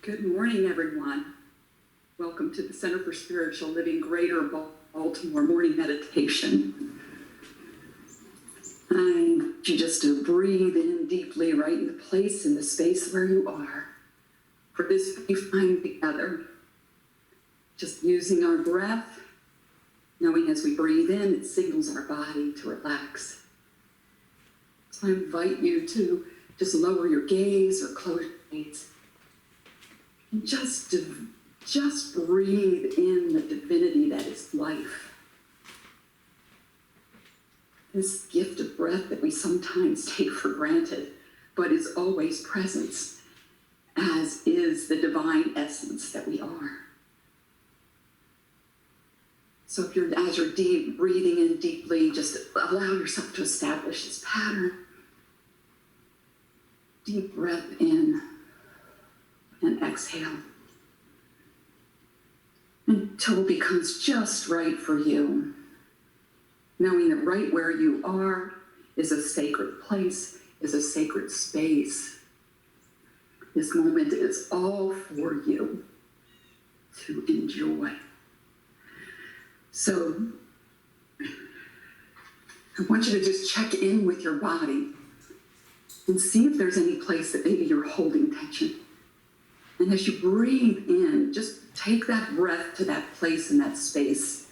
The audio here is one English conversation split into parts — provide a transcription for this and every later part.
Good morning, everyone. Welcome to the Center for Spiritual Living Greater Baltimore Morning Meditation. I invite you just to breathe in deeply right in the place, in the space where you are, for this vilifying together. Just using our breath, knowing as we breathe in, it signals our body to relax. So I invite you to just lower your gaze or close your eyes. And just breathe in the divinity that is life. This gift of breath that we sometimes take for granted, but is always present, as is the divine essence that we are. So as you're breathing in deeply, just allow yourself to establish this pattern. Deep breath in and exhale until it becomes just right for you. Knowing that right where you are is a sacred place, is a sacred space. This moment is all for you to enjoy. So I want you to just check in with your body and see if there's any place that maybe you're holding tension. And as you breathe in, just take that breath to that place in that space.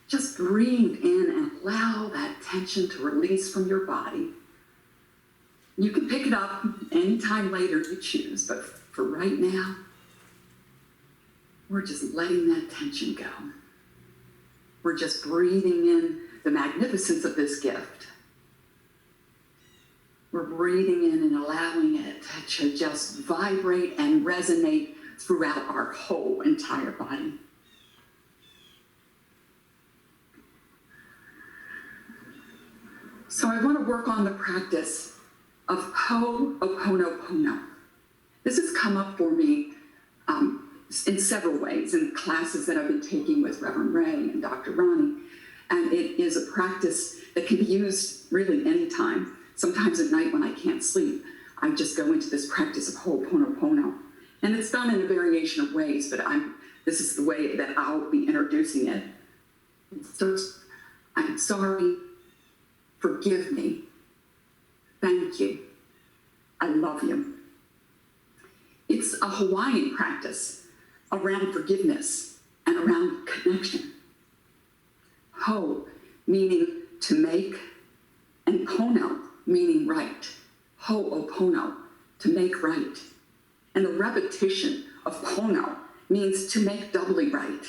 Just breathe in and allow that tension to release from your body. You can pick it up anytime later you choose, but for right now, we're just letting that tension go. We're just breathing in the magnificence of this gift. We're breathing in and allowing it to just vibrate and resonate throughout our whole entire body. So I want to work on the practice of Ho'oponopono. This has come up for me in several ways in classes that I've been taking with Reverend Ray and Dr. Ronnie. And it is a practice that can be used really anytime. Sometimes at night when I can't sleep, I just go into this practice of Ho'oponopono. And it's done in a variation of ways, but this is the way that I'll be introducing it. So, I'm sorry, forgive me, thank you, I love you. It's a Hawaiian practice around forgiveness and around connection. Ho, meaning to make, and pono, meaning right. Ho'opono, to make right. And the repetition of pono means to make doubly right.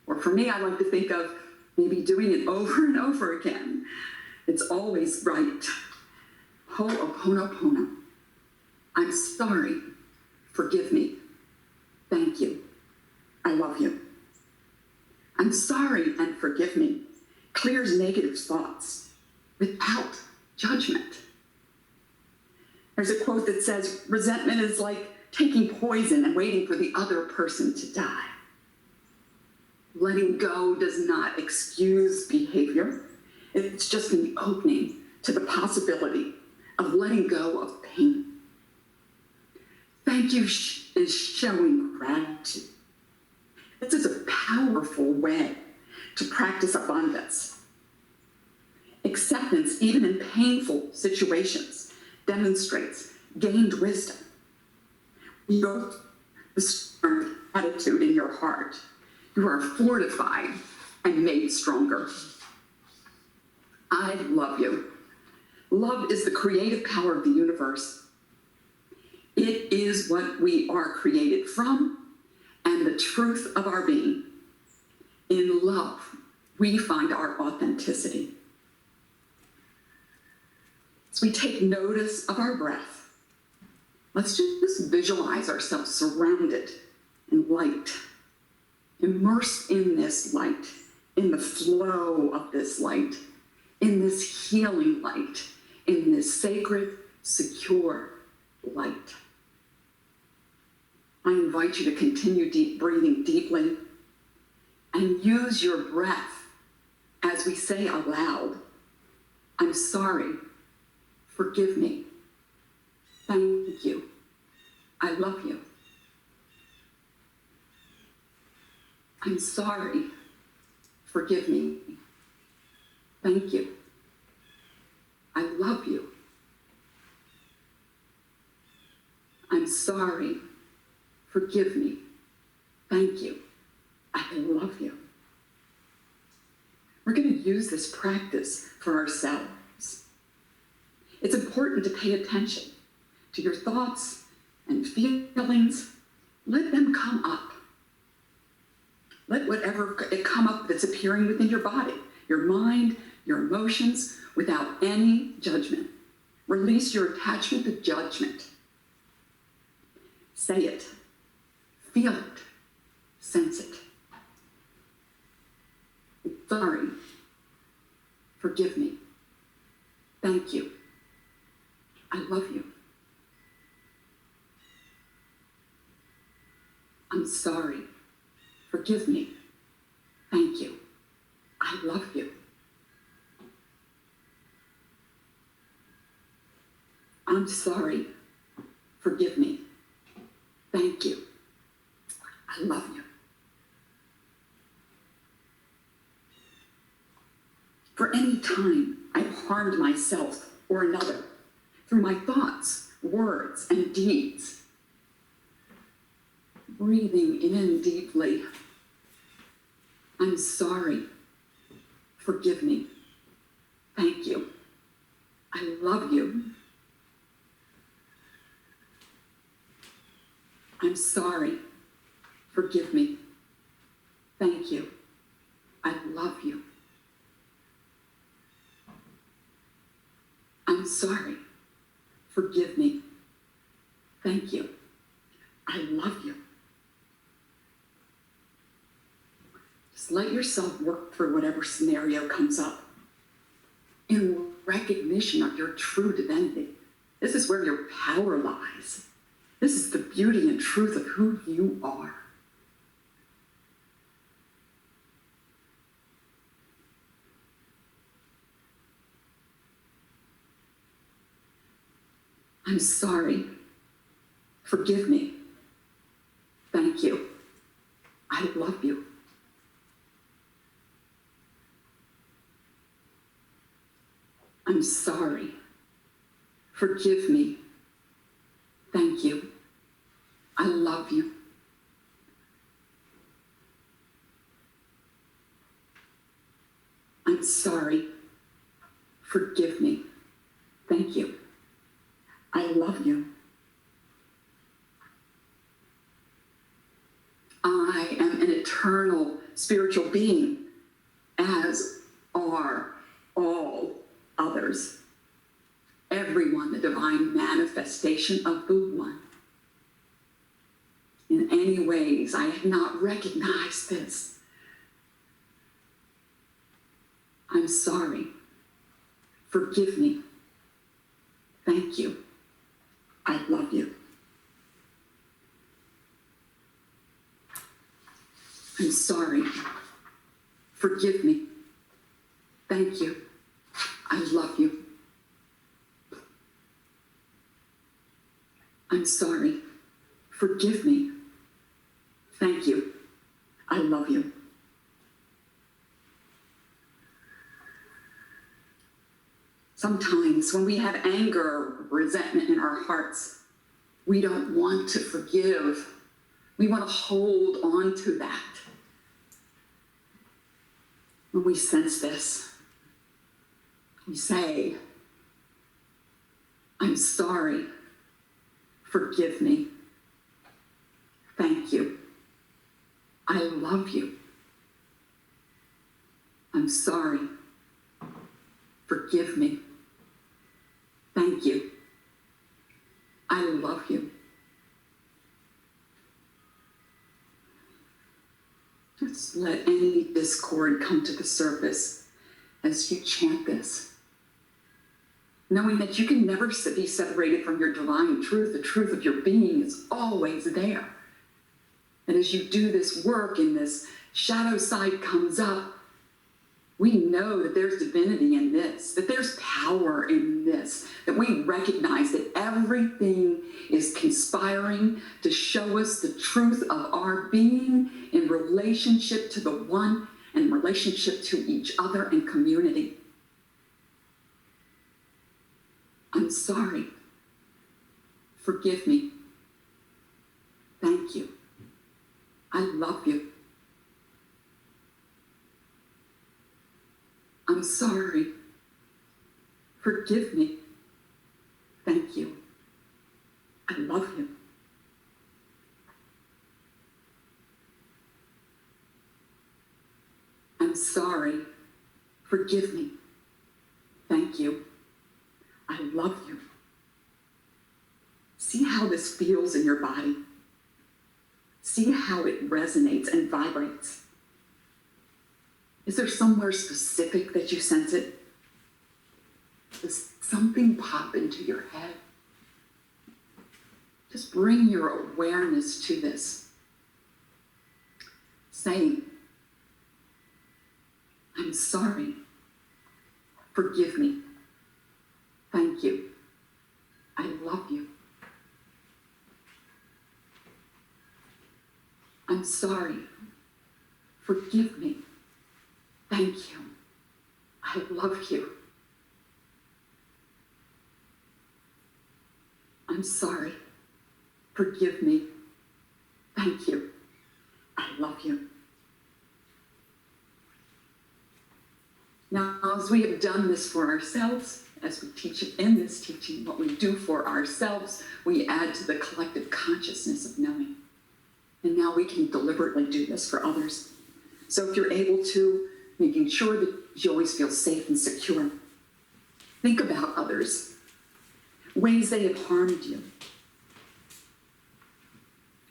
Or for me, I like to think of maybe doing it over and over again. It's always right. Ho'oponopono. I'm sorry. Forgive me. Thank you. I love you. I'm sorry and forgive me clears negative thoughts without judgment. There's a quote that says, resentment is like taking poison and waiting for the other person to die. Letting go does not excuse behavior. It's just an opening to the possibility of letting go of pain. Thank you is showing gratitude. This is a powerful way to practice abundance. Acceptance, even in painful situations, demonstrates gained wisdom. You go the strong attitude in your heart. You are fortified and made stronger. I love you. Love is the creative power of the universe. It is what we are created from and the truth of our being. In love, we find our authenticity. As we take notice of our breath, let's just visualize ourselves surrounded in light, immersed in this light, in the flow of this light, in this healing light, in this sacred, secure light. I invite you to continue breathing deeply and use your breath as we say aloud, I'm sorry, forgive me, thank you, I love you. I'm sorry. Forgive me. Thank you. I love you. I'm sorry. Forgive me. Thank you. I love you. We're going to use this practice for ourselves. It's important to pay attention to your thoughts and feelings. Let them come up. Let whatever come up that's appearing within your body, your mind, your emotions, without any judgment. Release your attachment to judgment. Say it. Feel it. Sense it. Sorry. Forgive me. Thank you. I love you. I'm sorry. Forgive me. Thank you. I love you. I'm sorry. Forgive me. Thank you. I love you. For any time I've harmed myself or another through my thoughts, words, and deeds, breathing in deeply, I'm sorry. Forgive me. Thank you. I love you. I'm sorry. Forgive me. Thank you. I love you. I'm sorry. Forgive me. Thank you. I love you. Just let yourself work through whatever scenario comes up in recognition of your true divinity. This is where your power lies. This is the beauty and truth of who you are. I'm sorry. Forgive me. Thank you. I love you. I'm sorry. Forgive me. Thank you. I love you. I'm sorry. Forgive me. Thank you. I love you. I am an eternal spiritual being, as are all others. Everyone, the divine manifestation of the One. In any ways, I have not recognized this. I'm sorry. Forgive me. Thank you. I love you. I'm sorry. Forgive me. Thank you. I love you. I'm sorry. Forgive me. Thank you. I love you. Sometimes when we have anger or resentment in our hearts, we don't want to forgive. We want to hold on to that. When we sense this, we say, I'm sorry. Forgive me. Thank you. I love you. I'm sorry. Forgive me. Thank you. I love you. Just let any discord come to the surface as you chant this, knowing that you can never be separated from your divine truth. The truth of your being is always there. And as you do this work and this shadow side comes up, We know that there's divinity in this, that there's power in this, that we recognize that everything is conspiring to show us the truth of our being in relationship to the one and relationship to each other and community. I'm sorry. Forgive me. Thank you. I love you. I'm sorry. Forgive me. Thank you. I love you. I'm sorry. Forgive me. Thank you. I love you. See how this feels in your body. See how it resonates and vibrates. Is there somewhere specific that you sense it? Does something pop into your head? Just bring your awareness to this. Saying, I'm sorry. Forgive me. Thank you. I love you. I'm sorry. Forgive me. Thank you. I love you. I'm sorry. Forgive me. Thank you. I love you. Now, as we have done this for ourselves, as we teach it in this teaching, what we do for ourselves, we add to the collective consciousness of knowing. And now we can deliberately do this for others. So if you're able to, making sure that you always feel safe and secure. Think about others, ways they have harmed you.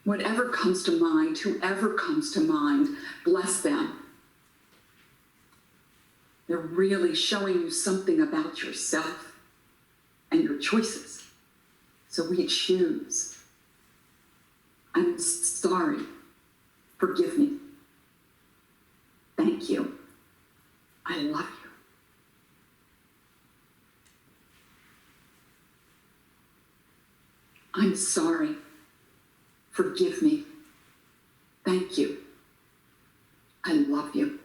Whatever comes to mind, whoever comes to mind, bless them. They're really showing you something about yourself and your choices. So we choose. I'm sorry. Forgive me. Thank you. I love you. I'm sorry. Forgive me. Thank you. I love you.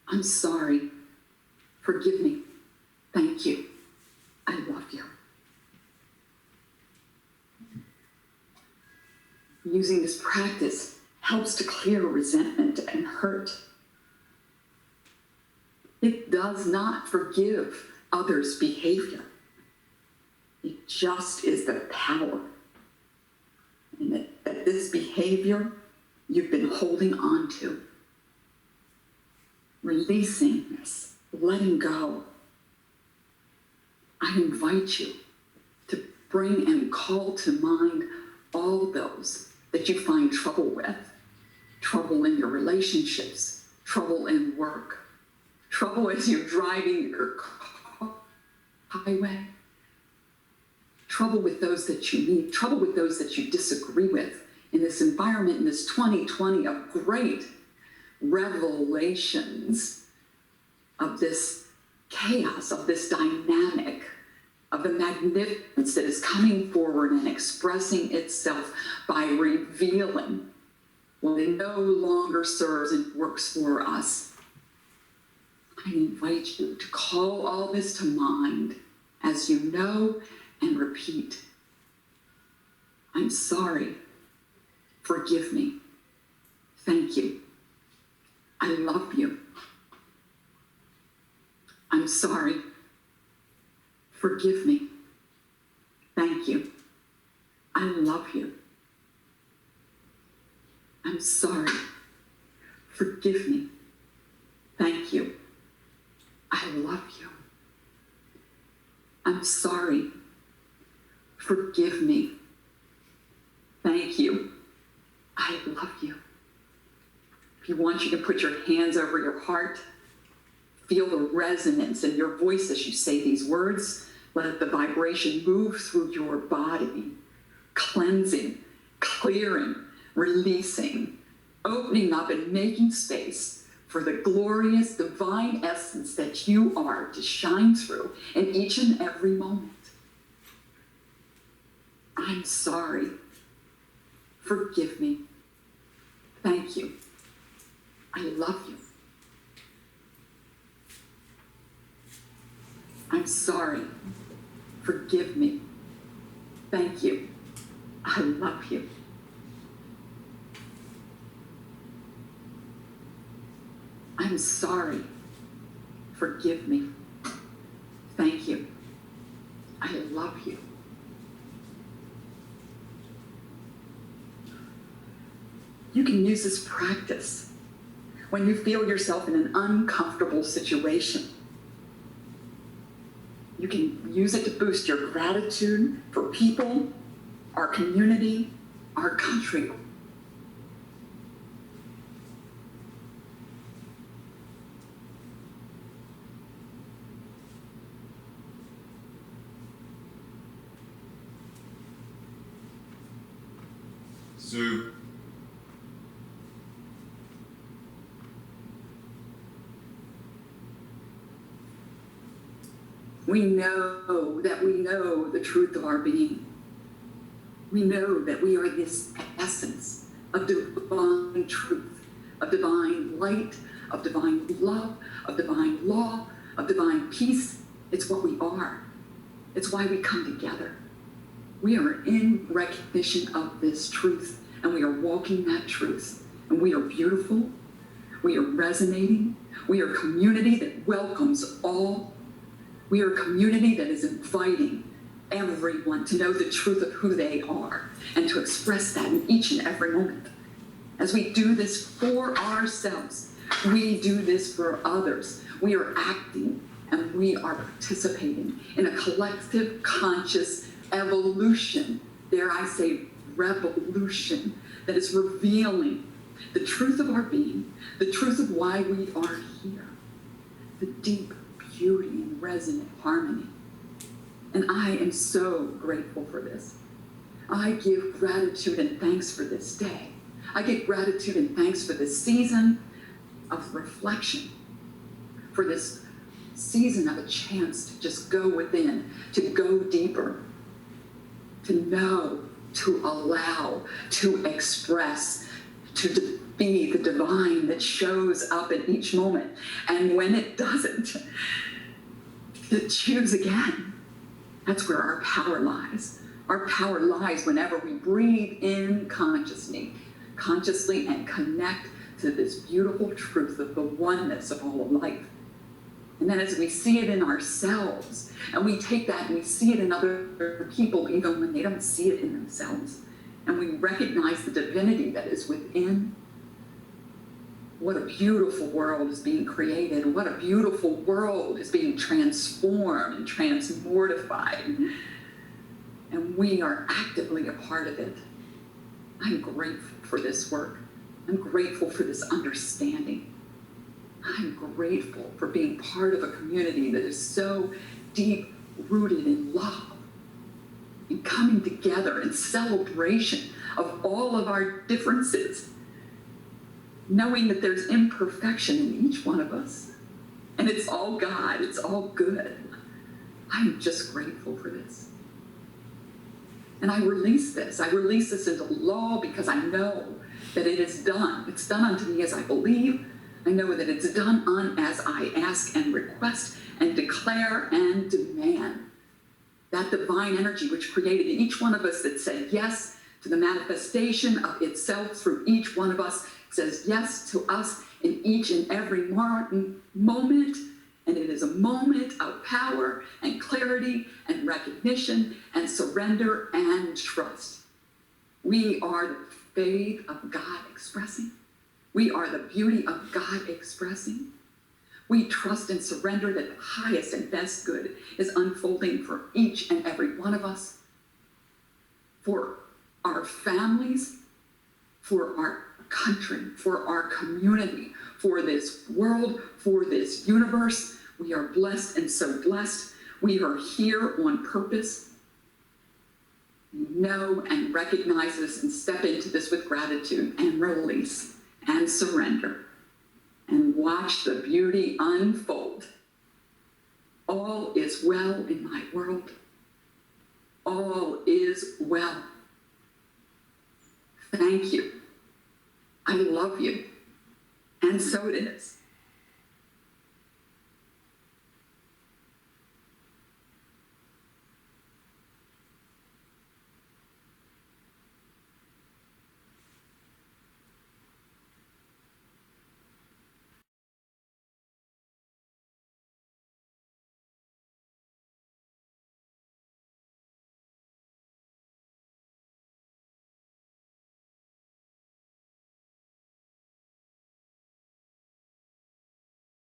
I'm sorry. Forgive me. Thank you. I love you. Using this practice helps to clear resentment and hurt. It does not forgive others' behavior. It just is the power. And that this behavior you've been holding on to. Releasing this, letting go. I invite you to bring and call to mind all those that you find trouble with. Trouble in your relationships, trouble in work, trouble as you're driving your car, highway, trouble with those that you meet, trouble with those that you disagree with in this environment, in this 2020 of great revelations of this chaos, of this dynamic, of the magnificence that is coming forward and expressing itself by revealing what it no longer serves and works for us. I invite you to call all this to mind as you know and repeat. I'm sorry. Forgive me. Thank you. I love you. I'm sorry. Forgive me. Thank you. I love you. I'm sorry. Forgive me. Thank you. I love you. I'm sorry. Forgive me. Thank you. I love you. If you want, you can put your hands over your heart. Feel the resonance in your voice as you say these words. Let the vibration move through your body, cleansing, clearing, releasing, opening up and making space for the glorious divine essence that you are to shine through in each and every moment. I'm sorry. Forgive me. Thank you. I love you. I'm sorry. Forgive me. Thank you. I love you. I'm sorry. Forgive me. Thank you. I love you. You can use this practice when you feel yourself in an uncomfortable situation. You can use it to boost your gratitude for people, our community, our country. Sue. We know the truth of our being. We know that we are this essence of divine truth, of divine light, of divine love, of divine law, of divine peace. It's what we are. It's why we come together. We are in recognition of this truth, and we are walking that truth. And we are beautiful. We are resonating. We are a community that welcomes all. We are a community that is inviting everyone to know the truth of who they are and to express that in each and every moment. As we do this for ourselves, we do this for others. We are acting and we are participating in a collective conscious evolution, dare I say revolution, that is revealing the truth of our being, the truth of why we are here, the deep beauty and resonant harmony. And I am so grateful for this. I give gratitude and thanks for this day. I give gratitude and thanks for this season of reflection, for this season of a chance to just go within, to go deeper, to know, to allow, to express, to be the divine that shows up in each moment. And when it doesn't, to choose again. That's where our power lies. Our power lies whenever we breathe in consciously and connect to this beautiful truth of the oneness of all of life. And then as we see it in ourselves, and we take that and we see it in other people, even when they don't see it in themselves, and we recognize the divinity that is within, what a beautiful world is being created. What a beautiful world is being transformed and transmortified. And we are actively a part of it. I'm grateful for this work. I'm grateful for this understanding. I'm grateful for being part of a community that is so deep rooted in love and coming together in celebration of all of our differences, knowing that there's imperfection in each one of us, and it's all God, it's all good. I'm just grateful for this. And I release this into law because I know that it is done. It's done unto me as I believe. I know that it's done on as I ask and request and declare and demand. That divine energy which created each one of us, that said yes to the manifestation of itself through each one of us, says yes to us in each and every moment. And it is a moment of power and clarity and recognition and surrender and trust. We are the faith of God expressing. We are the beauty of God expressing. We trust and surrender that the highest and best good is unfolding for each and every one of us, for our families, for our country, for our community, for this world, for this universe. We are blessed and so blessed. We are here on purpose. Know and recognize this and step into this with gratitude and release and surrender and watch the beauty unfold. All is well in my world. All is well. Thank you. I love you. And so it is.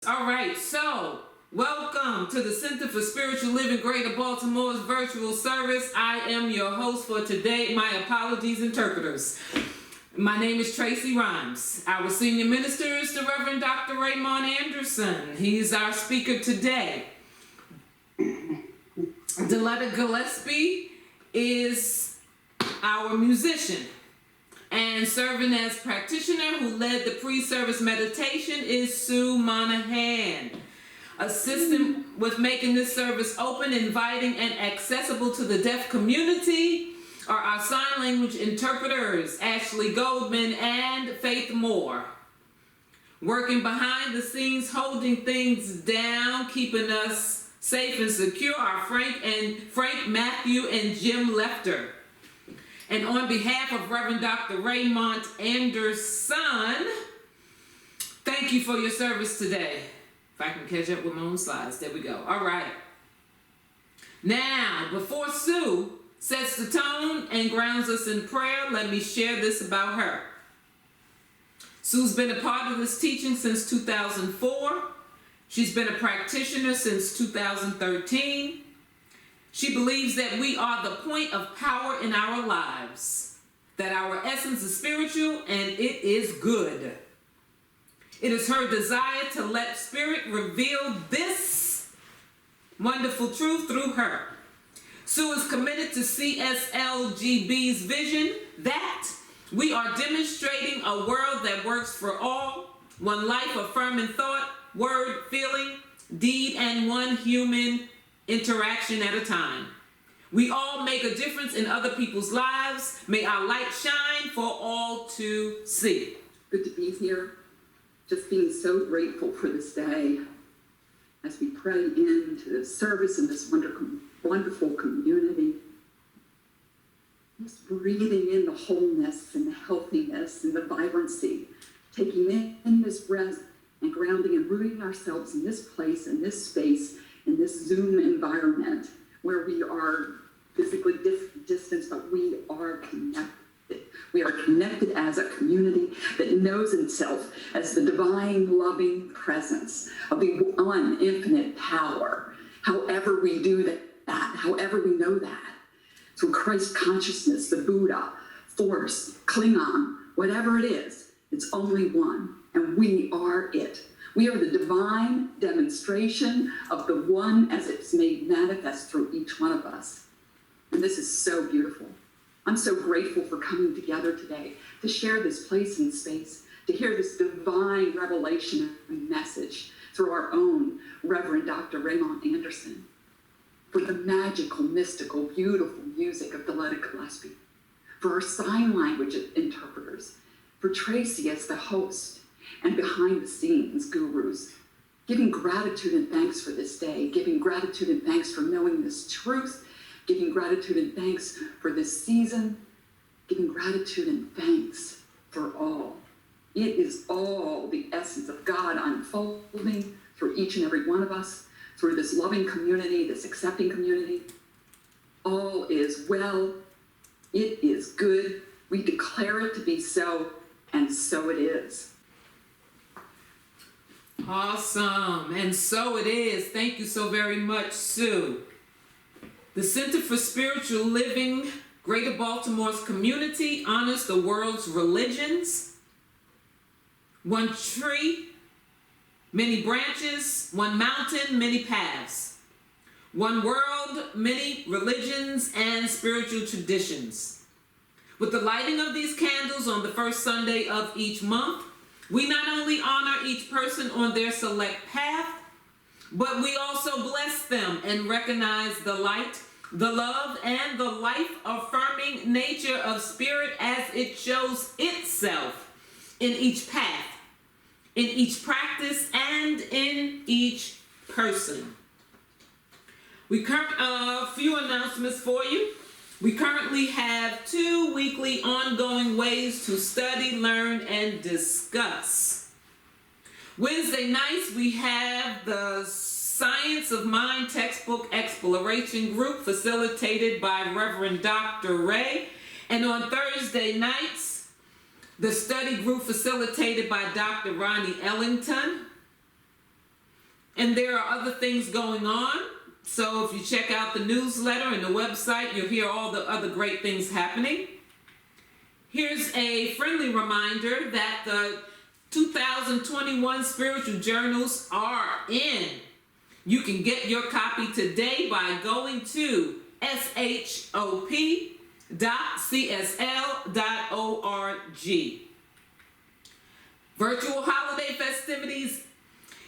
All right, so welcome to the Center for Spiritual Living Greater Baltimore's virtual service. I am your host for today. My apologies, interpreters. My name is Tracy Rhymes. Our senior minister is the Reverend Dr. Raymont Anderson. He's our speaker today. Deletta Gillespie is our musician. And serving as practitioner who led the pre-service meditation is Sue Monahan. Assisting with making this service open, inviting, and accessible to the deaf community are our sign language interpreters, Ashley Goldman and Faith Moore. Working behind the scenes, holding things down, keeping us safe and secure are Frank, Matthew, and Jim Lefter. And on behalf of Reverend Dr. Raymont Anderson, thank you for your service today. If I can catch up with my own slides, there we go. All right. Now, before Sue sets the tone and grounds us in prayer, let me share this about her. Sue's been a part of this teaching since 2004. She's been a practitioner since 2013. She believes that we are the point of power in our lives, that our essence is spiritual and it is good. It is her desire to let Spirit reveal this wonderful truth through her. Sue is committed to CSLGB's vision that we are demonstrating a world that works for all, one life affirming thought, word, feeling, deed, and one human interaction at a time. We all make a difference in other people's lives. May our light shine for all to see. Good to be here. Just being so grateful for this day as we pray into the service in this wonderful community. Just breathing in the wholeness and the healthiness and the vibrancy, taking in this breath and grounding and rooting ourselves in this place, in this space, in this Zoom environment where we are physically distanced, but we are connected. We are connected as a community that knows itself as the divine, loving presence of the one infinite power. However we do that, however we know that, through Christ consciousness, the Buddha, Force, Klingon, whatever it is, it's only one, and we are it. We are the divine demonstration of the one as it's made manifest through each one of us. And this is so beautiful. I'm so grateful for coming together today to share this place and space, to hear this divine revelation and message through our own Reverend Dr. Raymont Anderson, for the magical, mystical, beautiful music of Deletta Gillespie, for our sign language interpreters, for Tracy as the host, and behind the scenes gurus, giving gratitude and thanks for this day, giving gratitude and thanks for knowing this truth, giving gratitude and thanks for this season, giving gratitude and thanks for all. It is all the essence of God unfolding through each and every one of us, through this loving community, this accepting community. All is well. It is good. We declare it to be so, and so it is. Awesome. And so it is. Thank you so very much, Sue. The Center for Spiritual Living, Greater Baltimore's community, honors the world's religions. One tree, many branches. One mountain, many paths. One world, many religions and spiritual traditions. With the lighting of these candles on the first Sunday of each month, We not only honor each person on their select path, but we also bless them and recognize the light, the love, and the life-affirming nature of spirit as it shows itself in each path, in each practice, and in each person. A few announcements for you. We currently have 2 weekly ongoing ways to study, learn, and discuss. Wednesday nights, we have the Science of Mind textbook exploration group facilitated by Reverend Dr. Ray. And on Thursday nights, the study group facilitated by Dr. Ronnie Ellington. And there are other things going on. So if you check out the newsletter and the website, you'll hear all the other great things happening. Here's a friendly reminder that the 2021 spiritual journals are in. You can get your copy today by going to shop.csl.org. Virtual holiday festivities.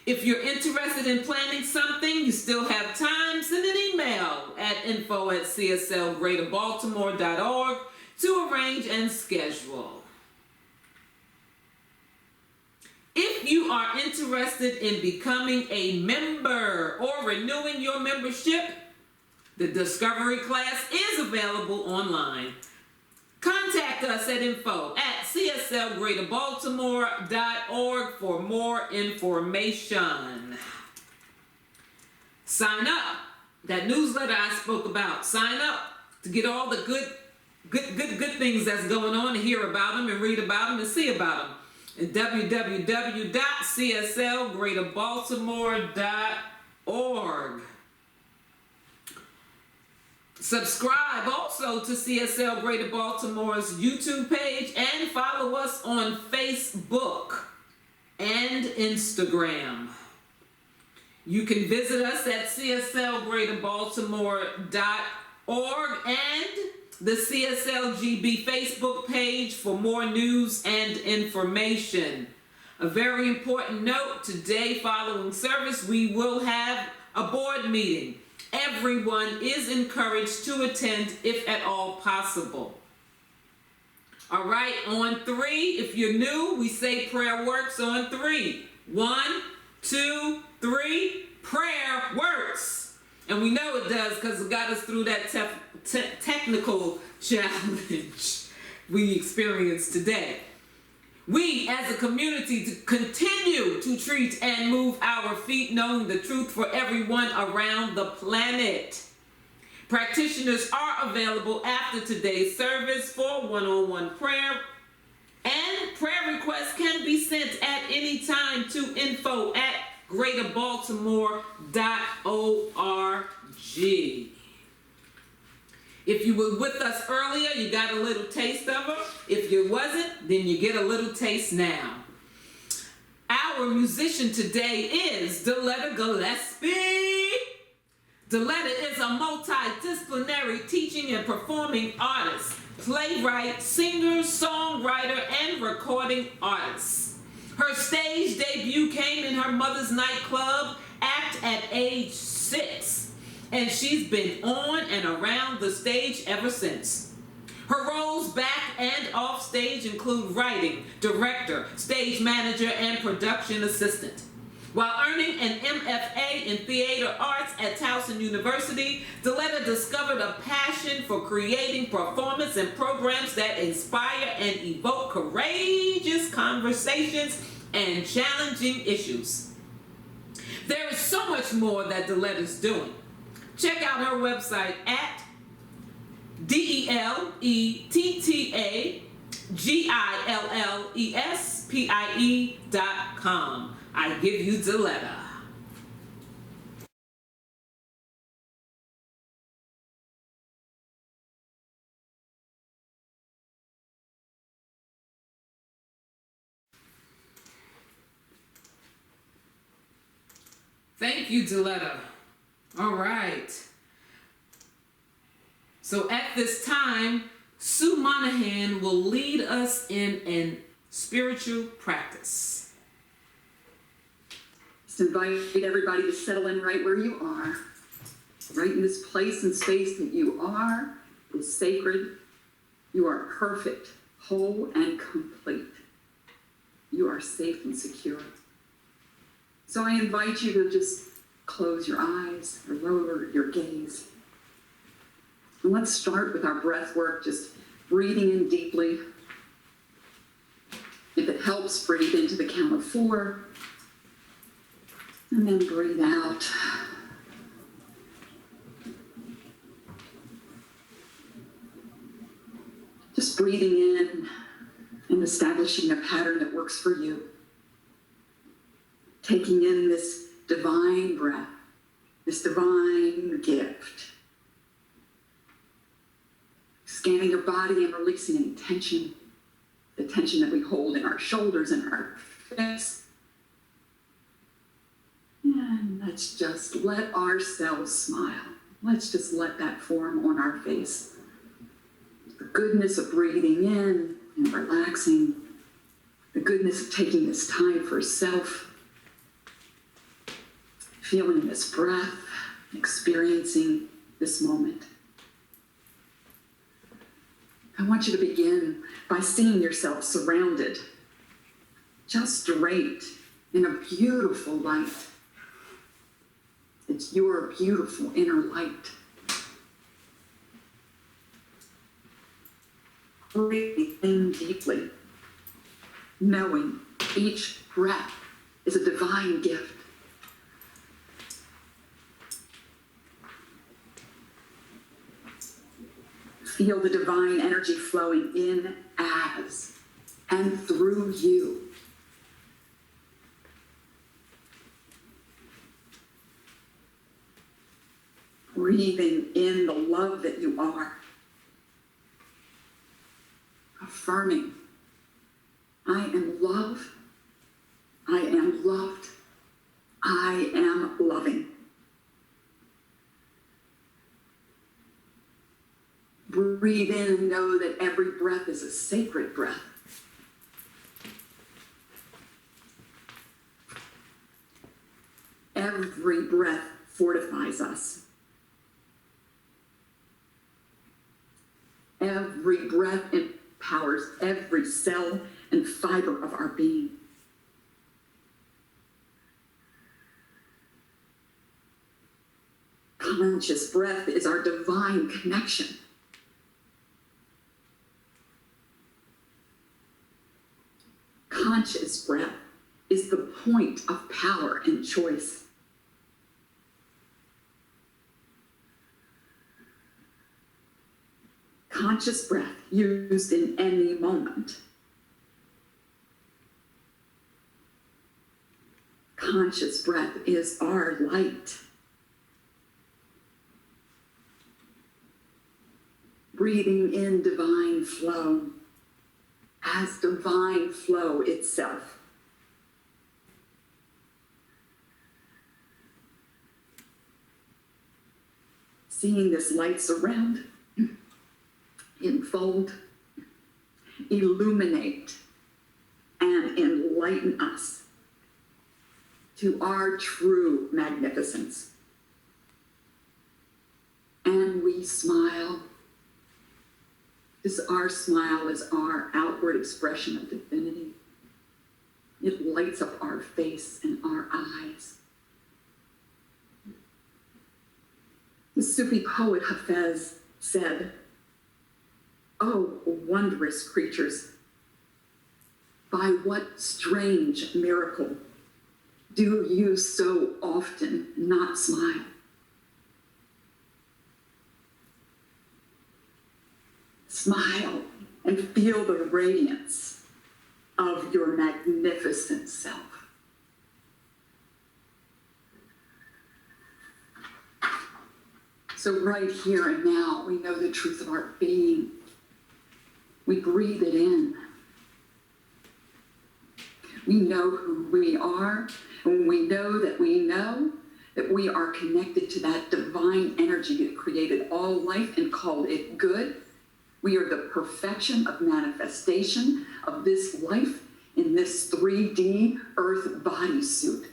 If you're interested in planning something, you still have time. Send an email at info@cslgreaterbaltimore.org to arrange and schedule. If you are interested in becoming a member or renewing your membership, the Discovery class is available online. Contact us at info@cslgreaterbaltimore.org for more information. Sign up. That newsletter I spoke about. Sign up to get all the good things that's going on, and hear about them and read about them and see about them at www.cslgreaterbaltimore.org. Subscribe also to CSL Greater Baltimore's YouTube page and follow us on Facebook and Instagram. You can visit us at cslgreaterbaltimore.org and the CSLGB Facebook page for more news and information. A very important note, today following service, we will have a board meeting. Everyone is encouraged to attend if at all possible. All right, on 3, if you're new, we say prayer works on 3. 1, 2, 3, prayer works. And we know it does because it got us through that technical challenge we experienced today. We as a community to continue to treat and move our feet, knowing the truth for everyone around the planet. Practitioners are available after today's service for one-on-one prayer, and prayer requests can be sent at any time to info@greaterbaltimore.org. If you were with us earlier, you got a little taste of her. If you wasn't, then you get a little taste now. Our musician today is Deletta Gillespie. Deletta is a multidisciplinary teaching and performing artist, playwright, singer, songwriter, and recording artist. Her stage debut came in her mother's nightclub act at age 6. And she's been on and around the stage ever since. Her roles back and off stage include writing, director, stage manager, and production assistant. While earning an MFA in theater arts at Towson University, Deletta discovered a passion for creating performance and programs that inspire and evoke courageous conversations and challenging issues. There is so much more that Deletta's doing. Check out her website at DELETTAGILLESPIE.com. I give you Deletta. Thank you, Deletta. All right. So at this time, Sue Monahan will lead us in an spiritual practice. Just invite everybody to settle in right where you are. Right in this place and space that you are is sacred. You are perfect, whole, and complete. You are safe and secure. So I invite you to just close your eyes or lower your gaze. And let's start with our breath work, just breathing in deeply. If it helps, breathe into the count of 4. And then breathe out. Just breathing in and establishing a pattern that works for you. Taking in this divine breath, this divine gift. Scanning your body and releasing any tension, the tension that we hold in our shoulders and our fists. And let's just let ourselves smile. Let's just let that form on our face. The goodness of breathing in and relaxing. The goodness of taking this time for self. Feeling this breath, experiencing this moment. I want you to begin by seeing yourself surrounded, just straight, in a beautiful light. It's your beautiful inner light. Breathe in deeply, knowing each breath is a divine gift. Feel the divine energy flowing in as and through you. Breathing in the love that you are. Affirming, I am love, I am loved, I am loving. Breathe in and know that every breath is a sacred breath. Every breath fortifies us. Every breath empowers every cell and fiber of our being. Conscious breath is our divine connection. Conscious breath is the point of power and choice. Conscious breath used in any moment. Conscious breath is our light. Breathing in divine flow as divine flow itself. Seeing this light surround, enfold, illuminate, and enlighten us to our true magnificence. And we smile. Our smile is our outward expression of divinity. It lights up our face and our eyes. The Sufi poet Hafez said, "Oh, wondrous creatures, by what strange miracle do you so often not smile?" Smile and feel the radiance of your magnificent self. So right here and now, we know the truth of our being. We breathe it in. We know who we are, and we know that we are connected to that divine energy that created all life and called it good. We are the perfection of manifestation of this life in this 3D earth bodysuit.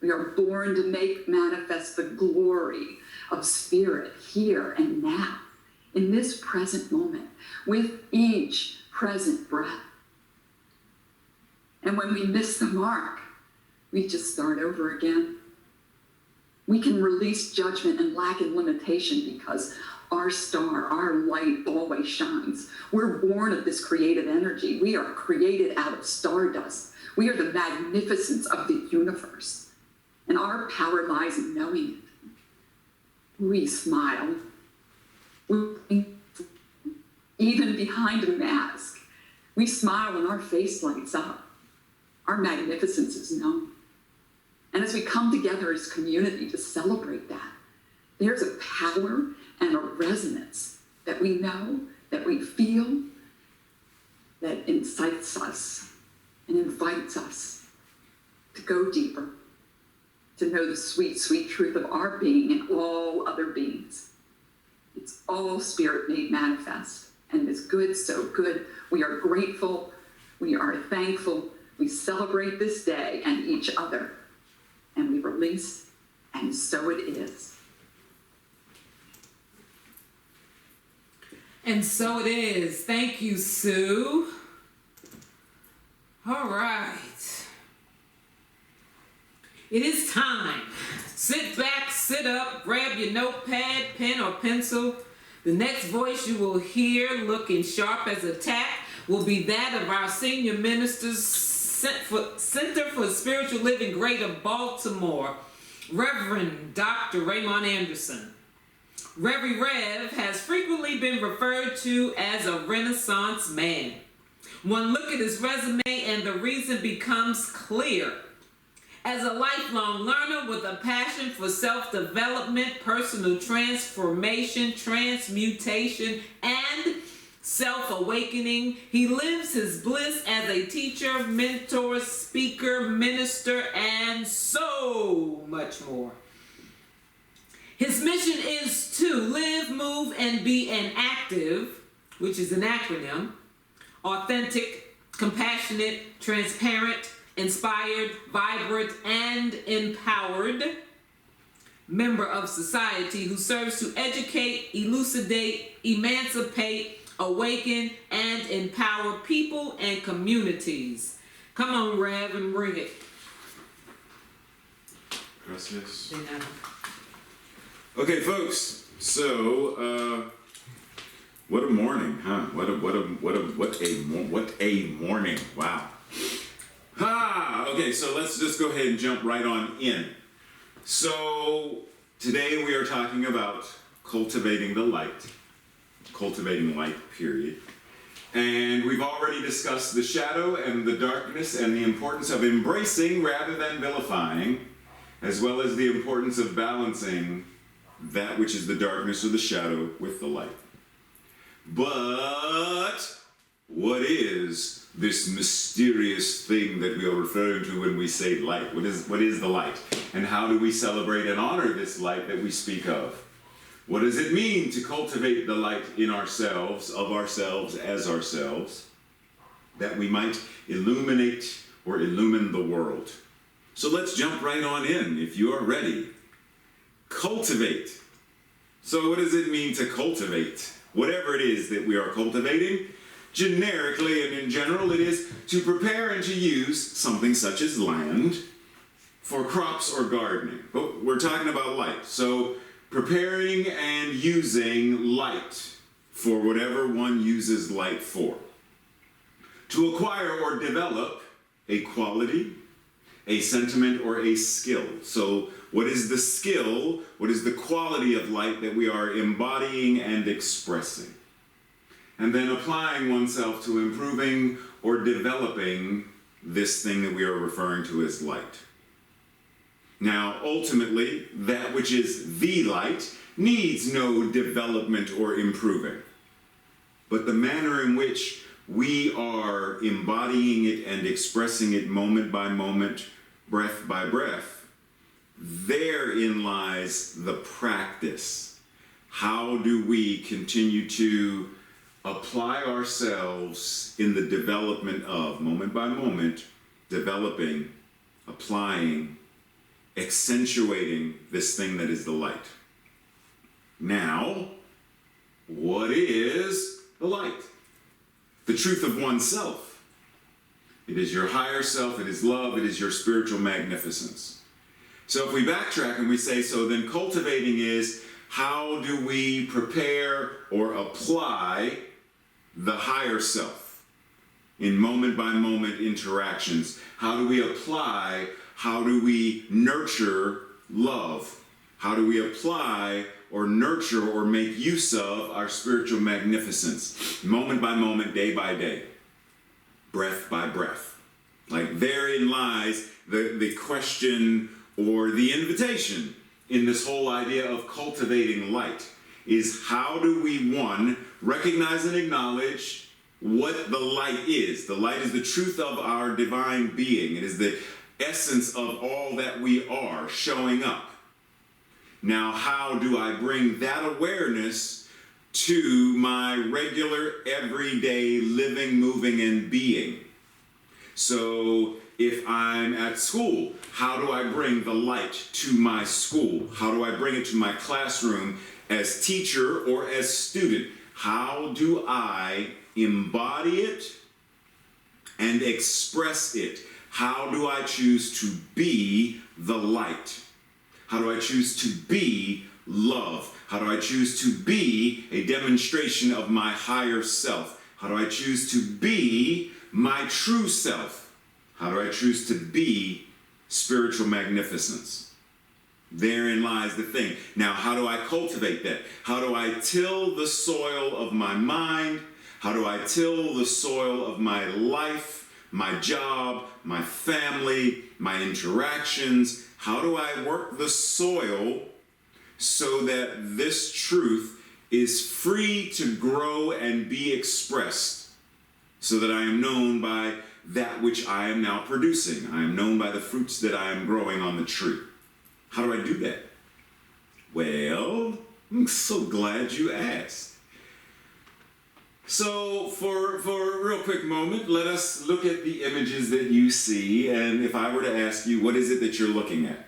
We are born to make manifest the glory of spirit here and now, in this present moment, with each present breath. And when we miss the mark, we just start over again. We can release judgment and lack and limitation because our star, our light always shines. We're born of this creative energy. We are created out of stardust. We are the magnificence of the universe. And our power lies in knowing it. We smile. Even behind a mask, we smile and our face lights up. Our magnificence is known. And as we come together as community to celebrate that, there's a power and a resonance that we know, that we feel, that incites us and invites us to go deeper, to know the sweet, sweet truth of our being and all other beings. It's all spirit made manifest, and it's good, so good. We are grateful, we are thankful, we celebrate this day and each other, and we release, and so it is. And so it is. Thank you, Sue. All right. It is time. Sit back, sit up, grab your notepad, pen, or pencil. The next voice you will hear, looking sharp as a tack, will be that of our senior minister's Center for Spiritual Living Greater Baltimore, Reverend Dr. Raymont Anderson. Reverend Rev has frequently been referred to as a Renaissance man. One look at his resume and the reason becomes clear. As a lifelong learner with a passion for self-development, personal transformation, transmutation, and self-awakening, he lives his bliss as a teacher, mentor, speaker, minister, and so much more. His mission is to live, move, and be an active, which is an acronym, authentic, compassionate, transparent, inspired, vibrant, and empowered member of society who serves to educate, elucidate, emancipate, awaken, and empower people and communities. Come on, Rev, and bring it. Gracias. Okay, folks. So, what a morning, huh? What a morning! Wow. Okay, so let's just go ahead and jump right on in. So today we are talking about cultivating the light, cultivating light, period. And we've already discussed the shadow and the darkness and the importance of embracing rather than vilifying, as well as the importance of balancing that which is the darkness or the shadow with the light. But what is this mysterious thing that we are referring to when we say light? What is the light? And how do we celebrate and honor this light that we speak of? What does it mean to cultivate the light in ourselves, of ourselves, as ourselves, that we might illuminate or illumine the world? So let's jump right on in, if you are ready. Cultivate. So what does it mean to cultivate? Whatever it is that we are cultivating, generically and in general, it is to prepare and to use something such as land for crops or gardening. But we're talking about light. So preparing and using light for whatever one uses light for. To acquire or develop a quality, a sentiment, or a skill. So what is the skill? What is the quality of light that we are embodying and expressing? And then applying oneself to improving or developing this thing that we are referring to as light. Now, ultimately, that which is the light needs no development or improving. But the manner in which we are embodying it and expressing it moment by moment, breath by breath, therein lies the practice. How do we continue to apply ourselves in the development of, moment by moment, developing, applying, accentuating this thing that is the light. Now, what is the light? The truth of oneself. It is your higher self, it is love, it is your spiritual magnificence. So if we backtrack and we say, so then cultivating is, how do we prepare or apply the higher self in moment by moment interactions? How do we apply, how do we nurture love? How do we apply or nurture or make use of our spiritual magnificence, moment by moment, day by day, breath by breath? Like therein lies the question or the invitation in this whole idea of cultivating light, is how do we, one, recognize and acknowledge what the light is. The light is the truth of our divine being. It is the essence of all that we are showing up. Now, how do I bring that awareness to my regular, everyday living, moving, and being? So if I'm at school, how do I bring the light to my school? How do I bring it to my classroom as teacher or as student? How do I embody it and express it? How do I choose to be the light? How do I choose to be love? How do I choose to be a demonstration of my higher self? How do I choose to be my true self? How do I choose to be spiritual magnificence? Therein lies the thing. Now, how do I cultivate that? How do I till the soil of my mind? How do I till the soil of my life, my job, my family, my interactions? How do I work the soil so that this truth is free to grow and be expressed, so that I am known by that which I am now producing? I am known by the fruits that I am growing on the tree. How do I do that? Well, I'm so glad you asked. So for a real quick moment, let us look at the images that you see. And if I were to ask you, what is it that you're looking at?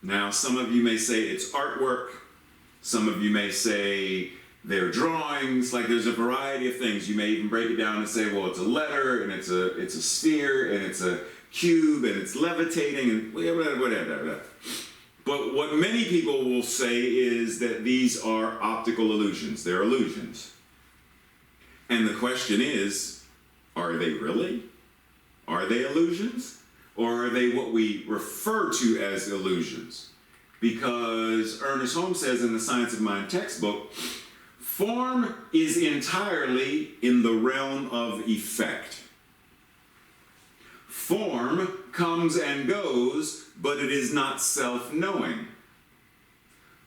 Now, some of you may say it's artwork. Some of you may say they're drawings. Like, there's a variety of things. You may even break it down and say, well, it's a letter, and it's a sphere, and it's a cube, and it's levitating, and whatever. But what many people will say is that these are optical illusions. They're illusions. And the question is, are they really? Are they illusions? Or are they what we refer to as illusions? Because Ernest Holmes says in the Science of Mind textbook, form is entirely in the realm of effect. Form comes and goes, but it is not self-knowing.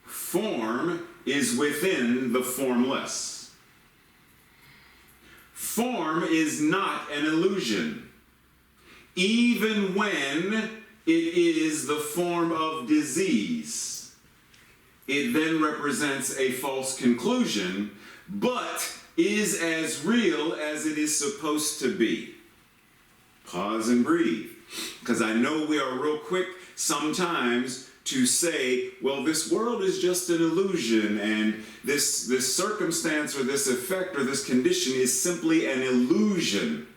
Form is within the formless. Form is not an illusion, even when it is the form of disease. It then represents a false conclusion, but is as real as it is supposed to be. Pause and breathe, because I know we are real quick sometimes to say, well, this world is just an illusion, and this circumstance or this effect or this condition is simply an illusion.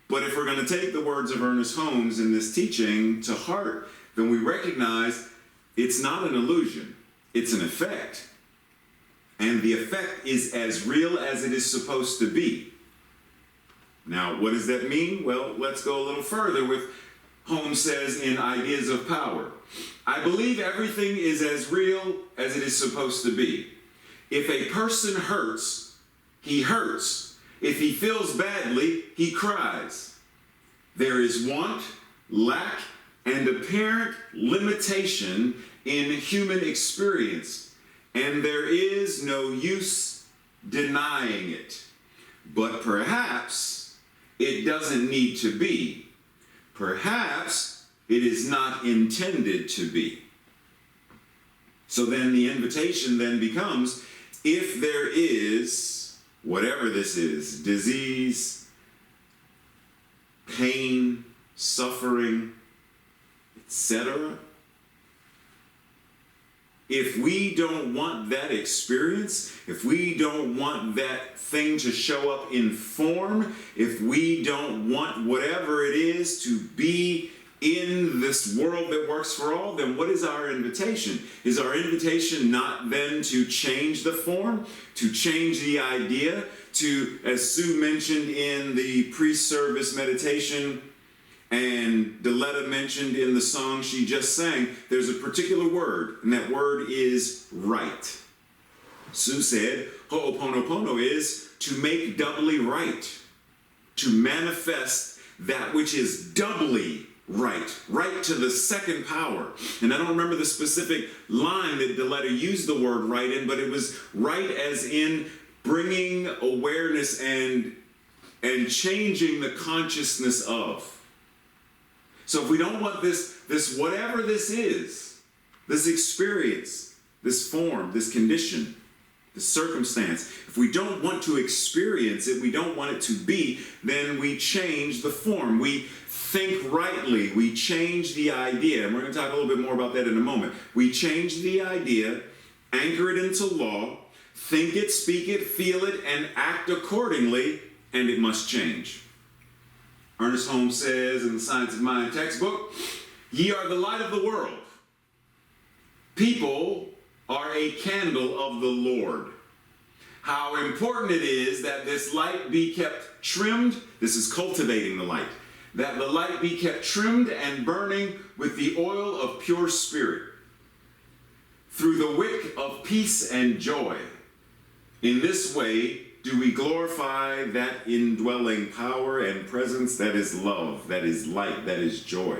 But if we're going to take the words of Ernest Holmes in this teaching to heart, then we recognize it's not an illusion, it's an effect. And the effect is as real as it is supposed to be. Now, what does that mean? Well, let's go a little further with Holmes says in Ideas of Power. I believe everything is as real as it is supposed to be. If a person hurts, he hurts. If he feels badly, he cries. There is want, lack, and apparent limitation in human experience, and there is no use denying it. But perhaps it doesn't need to be. Perhaps it is not intended to be. So then the invitation then becomes, if there is, whatever this is, disease, pain, suffering, etc., if we don't want that experience, if we don't want that thing to show up in form, if we don't want whatever it is to be in this world that works for all, then what is our invitation? Is our invitation not then to change the form, to change the idea, to, as Sue mentioned in the pre-service meditation, and Deletta mentioned in the song she just sang, there's a particular word, and that word is right. Sue said, Ho'oponopono is to make doubly right, to manifest that which is doubly right, right to the second power. And I don't remember the specific line that Deletta used the word right in, but it was right as in bringing awareness and changing the consciousness of. So if we don't want this whatever this is, this experience, this form, this condition, this circumstance, if we don't want to experience it, we don't want it to be, then we change the form. We think rightly. We change the idea. And we're going to talk a little bit more about that in a moment. We change the idea, anchor it into law, think it, speak it, feel it, and act accordingly, and it must change. Ernest Holmes says in the Science of Mind textbook, ye are the light of the world. People are a candle of the Lord. How important it is that this light be kept trimmed. This is cultivating the light. That the light be kept trimmed and burning with the oil of pure spirit, through the wick of peace and joy. In this way do we glorify that indwelling power and presence that is love, that is light, that is joy.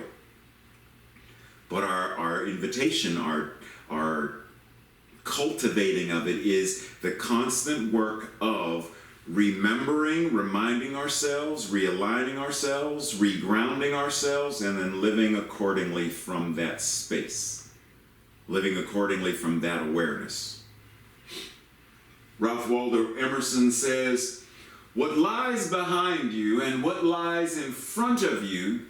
But our invitation, our cultivating of it is the constant work of remembering, reminding ourselves, realigning ourselves, regrounding ourselves, and then living accordingly from that space. Living accordingly from that awareness. Ralph Waldo Emerson says, what lies behind you and what lies in front of you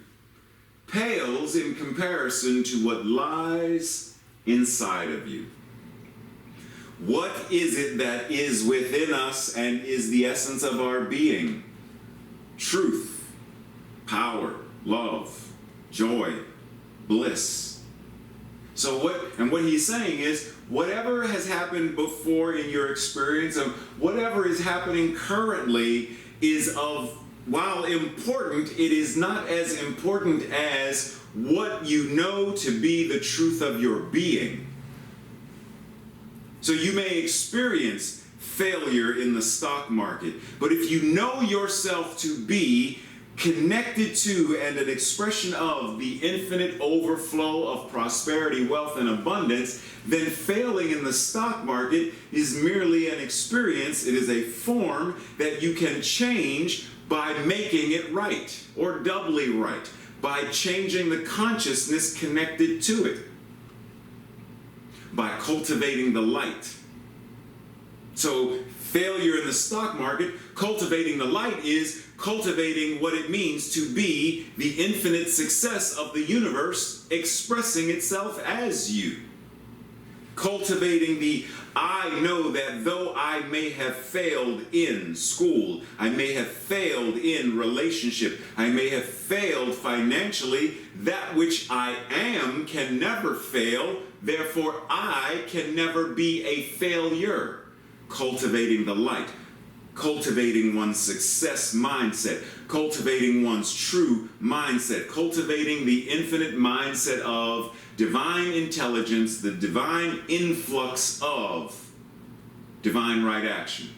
pales in comparison to what lies inside of you. What is it that is within us and is the essence of our being? Truth, power, love, joy, bliss. So what he's saying is, whatever has happened before in your experience of whatever is happening currently is of, while important, it is not as important as what you know to be the truth of your being. So you may experience failure in the stock market, but if you know yourself to be connected to and an expression of the infinite overflow of prosperity, wealth, and abundance, then failing in the stock market is merely an experience. It is a form that you can change by making it right, or doubly right, by changing the consciousness connected to it, by cultivating the light. So failure in the stock market, cultivating the light is cultivating what it means to be the infinite success of the universe expressing itself as you. Cultivating the I know that though I may have failed in school, I may have failed in relationship, I may have failed financially, that which I am can never fail, therefore I can never be a failure. Cultivating the light. Cultivating one's success mindset, cultivating one's true mindset, cultivating the infinite mindset of divine intelligence, the divine influx of divine right action,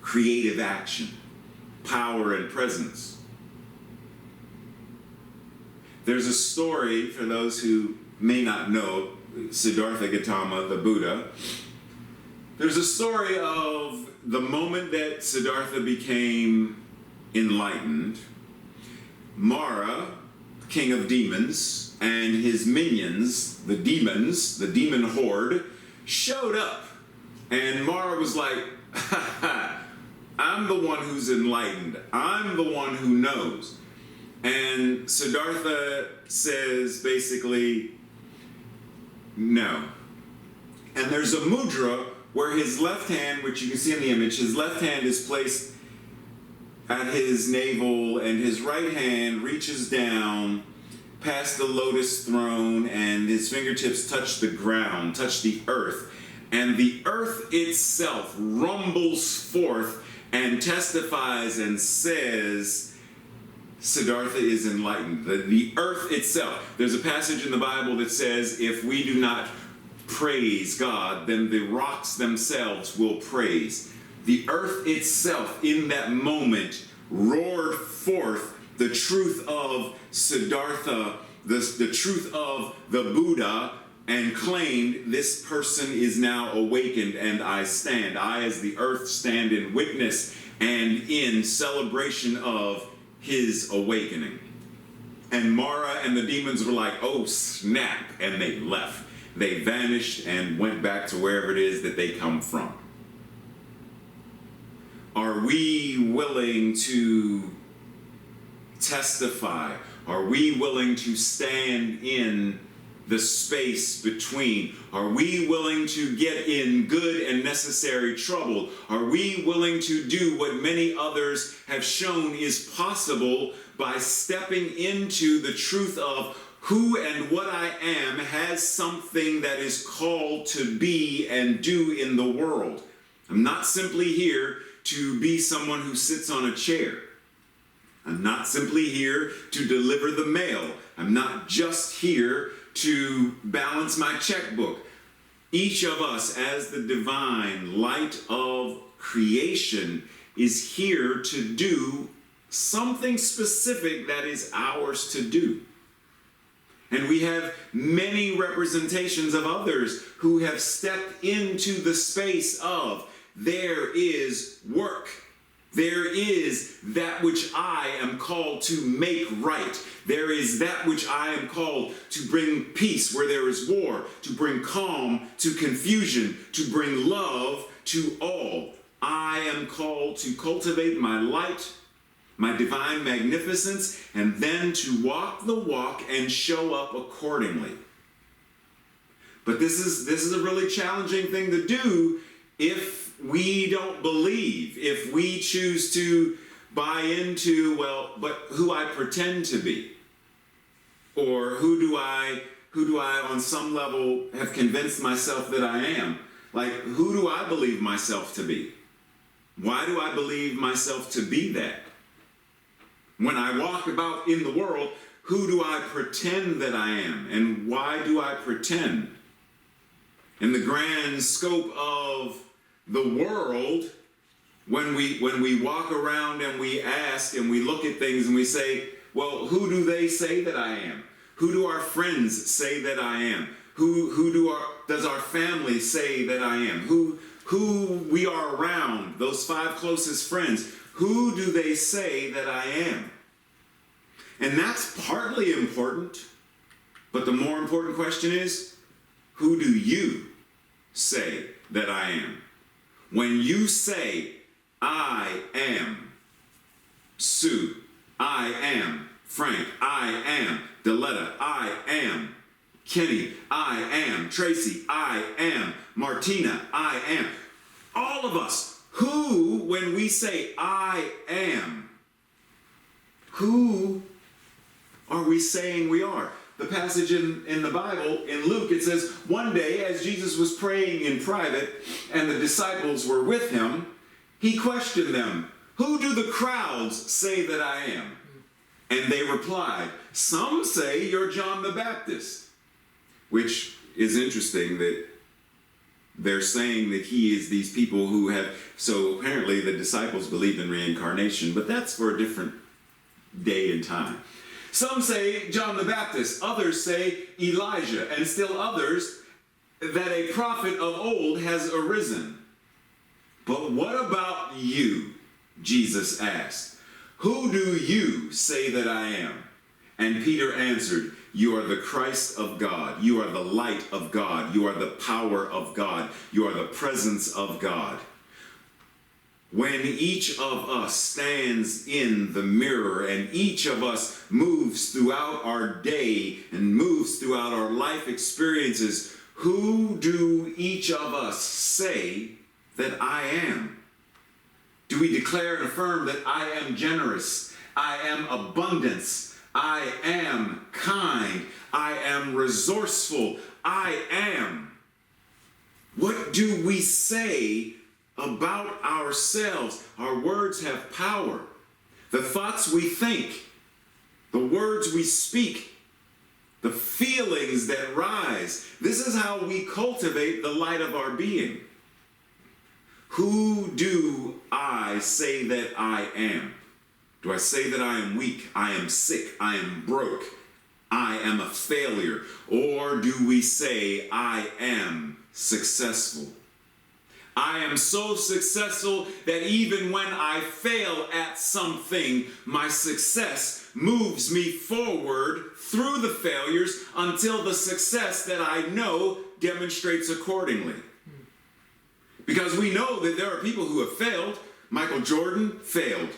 creative action, power and presence. There's a story, for those who may not know, Siddhartha Gautama, the Buddha. There's a story of the moment that Siddhartha became enlightened. Mara, king of demons, and his minions, the demon horde, showed up And Mara was like, I'm the one who's enlightened. I'm the one who knows. And Siddhartha says basically, no. And there's a mudra where his left hand, which you can see in the image, his left hand is placed at his navel and his right hand reaches down past the lotus throne and his fingertips touch the ground, touch the earth. And the earth itself rumbles forth and testifies and says, Siddhartha is enlightened. The earth itself. There's a passage in the Bible that says, if we do not praise God, then the rocks themselves will praise. The earth itself in that moment roared forth the truth of Siddhartha, the truth of the Buddha, and claimed, this person is now awakened and I stand. I as the earth stand in witness and in celebration of his awakening. And Mara and the demons were like, oh snap, and they left. They vanished and went back to wherever it is that they come from. Are we willing to testify? Are we willing to stand in the space between? Are we willing to get in good and necessary trouble? Are we willing to do what many others have shown is possible by stepping into the truth of who and what I am has something that is called to be and do in the world? I'm not simply here to be someone who sits on a chair. I'm not simply here to deliver the mail. I'm not just here to balance my checkbook. Each of us, as the divine light of creation, is here to do something specific that is ours to do. And we have many representations of others who have stepped into the space of there is work. There is that which I am called to make right. There is that which I am called to bring peace where there is war, to bring calm to confusion, to bring love to all. I am called to cultivate my light, my divine magnificence, and then to walk the walk and show up accordingly. But this is a really challenging thing to do if we don't believe, if we choose to buy into, well, but who I pretend to be, or who do I on some level have convinced myself that I am? Like, who do I believe myself to be? Why do I believe myself to be that? When I walk about in the world, who do I pretend that I am? And why do I pretend? In the grand scope of the world, when we walk around and we ask and we look at things and we say, well, who do they say that I am? Who do our friends say that I am? Who does our family say that I am? Who we are around, those 5 closest friends, who do they say that I am? And that's partly important, but the more important question is, who do you say that I am? When you say, I am Sue, I am Frank, I am Deletta, I am Kenny, I am Tracy, I am Martina, I am. All of us, who, when we say, I am, who are we saying we are? The passage in the Bible, in Luke, it says, one day as Jesus was praying in private and the disciples were with him, he questioned them, who do the crowds say that I am? And they replied, some say you're John the Baptist, which is interesting that they're saying that he is these people who have, so apparently the disciples believe in reincarnation, but that's for a different day and time. Some say John the Baptist, others say Elijah, and still others that a prophet of old has arisen. But what about you? Jesus asked. Who do you say that I am? And Peter answered, You are the Christ of God. You are the light of God. You are the power of God. You are the presence of God. When each of us stands in the mirror and each of us moves throughout our day and moves throughout our life experiences, who do each of us say that I am? Do we declare and affirm that I am generous, I am abundance, I am kind, I am resourceful, I am? What do we say about ourselves? Our words have power. The thoughts we think, the words we speak, the feelings that rise. This is how we cultivate the light of our being. Who do I say that I am? Do I say that I am weak, I am sick, I am broke, I am a failure? Or do we say I am successful? I am so successful that even when I fail at something, my success moves me forward through the failures until the success that I know demonstrates accordingly. Because we know that there are people who have failed. Michael Jordan failed.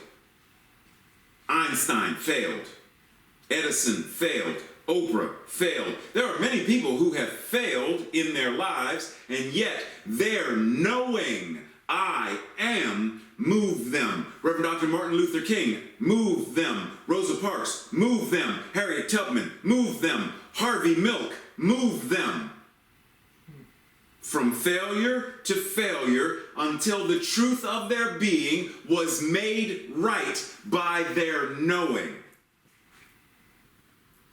Einstein failed. Edison failed. Oprah failed. There are many people who have failed in their lives, and yet their knowing I am moved them. Reverend Dr. Martin Luther King moved them. Rosa Parks moved them. Harriet Tubman moved them. Harvey Milk moved them. From failure to failure until the truth of their being was made right by their knowing.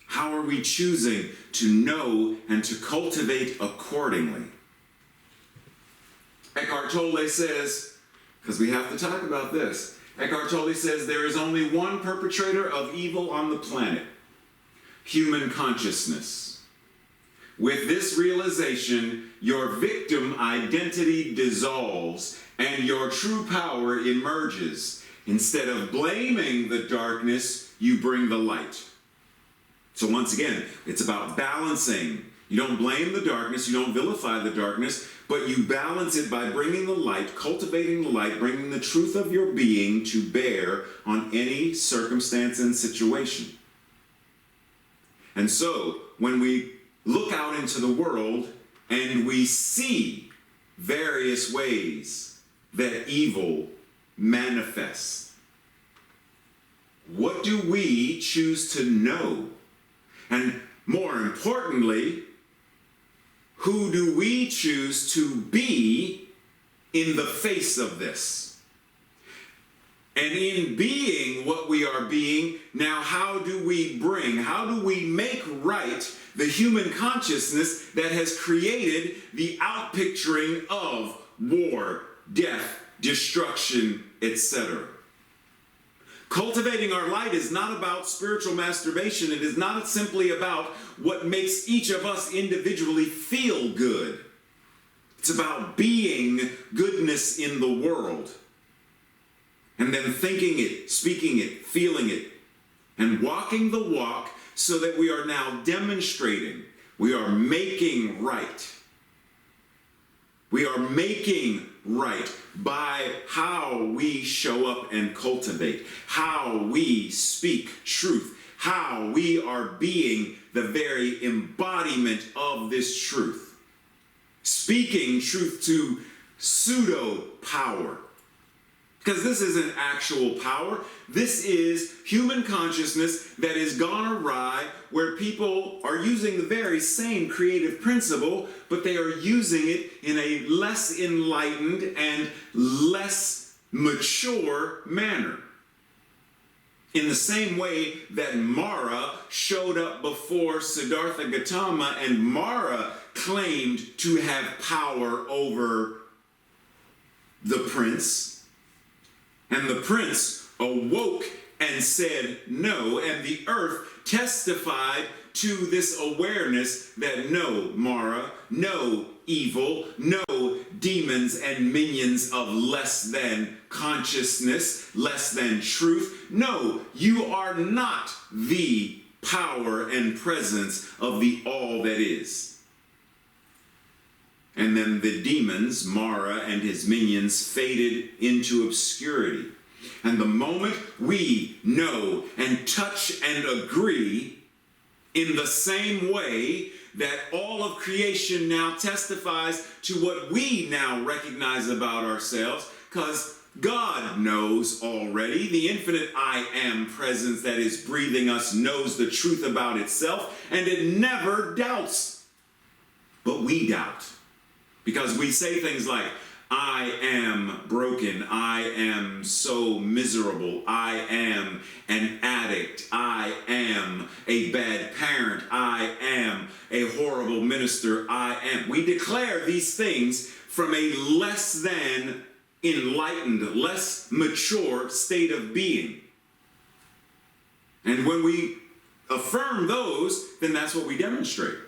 How are we choosing to know and to cultivate accordingly? Eckhart Tolle says, because we have to talk about this, Eckhart Tolle says there is only one perpetrator of evil on the planet: human consciousness. With this realization, your victim identity dissolves and your true power emerges. Instead of blaming the darkness, you bring the light. So once again, it's about balancing. You don't blame the darkness, you don't vilify the darkness, but you balance it by bringing the light, cultivating the light, bringing the truth of your being to bear on any circumstance and situation. And so, when we look out into the world and we see various ways that evil manifests, what do we choose to know? And more importantly, who do we choose to be in the face of this? And in being what we are being, now how do we make right the human consciousness that has created the outpicturing of war, death, destruction, etc.? Cultivating our light is not about spiritual masturbation. It is not simply about what makes each of us individually feel good. It's about being goodness in the world. And then thinking it, speaking it, feeling it, and walking the walk so that we are now demonstrating, we are making right. We are making right by how we show up and cultivate, how we speak truth, how we are being the very embodiment of this truth. Speaking truth to pseudo power. Because this isn't actual power. This is human consciousness that has gone awry, where people are using the very same creative principle, but they are using it in a less enlightened and less mature manner. In the same way that Mara showed up before Siddhartha Gautama, and Mara claimed to have power over the prince. And the prince awoke and said no, and the earth testified to this awareness that no, Mara, no evil, no demons and minions of less than consciousness, less than truth. No, you are not the power and presence of the all that is. And then the demons, Mara and his minions, faded into obscurity. And the moment we know and touch and agree in the same way that all of creation now testifies to what we now recognize about ourselves, because God knows already. The infinite I am presence that is breathing us knows the truth about itself, and it never doubts. But we doubt, because we say things like, I am broken, I am so miserable, I am an addict, I am a bad parent, I am a horrible minister, I am. We declare these things from a less than enlightened, less mature state of being. And when we affirm those, then that's what we demonstrate.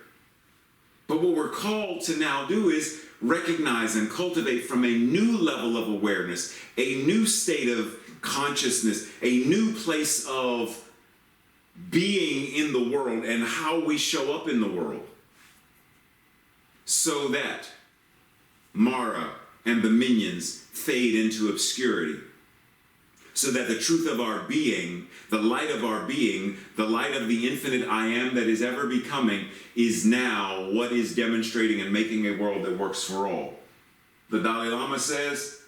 But what we're called to now do is recognize and cultivate from a new level of awareness, a new state of consciousness, a new place of being in the world and how we show up in the world. So that Mara and the minions fade into obscurity. So that the truth of our being, the light of our being, the light of the infinite I am that is ever becoming, is now what is demonstrating and making a world that works for all. The Dalai Lama says,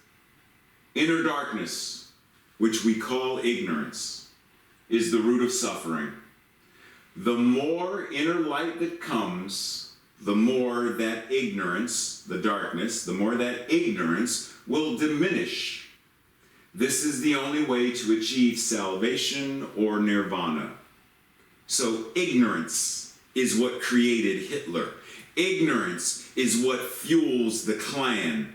inner darkness, which we call ignorance, is the root of suffering. The more inner light that comes, the more that ignorance, the darkness, the more that ignorance will diminish. This is the only way to achieve salvation or nirvana. So ignorance is what created Hitler. Ignorance is what fuels the Klan.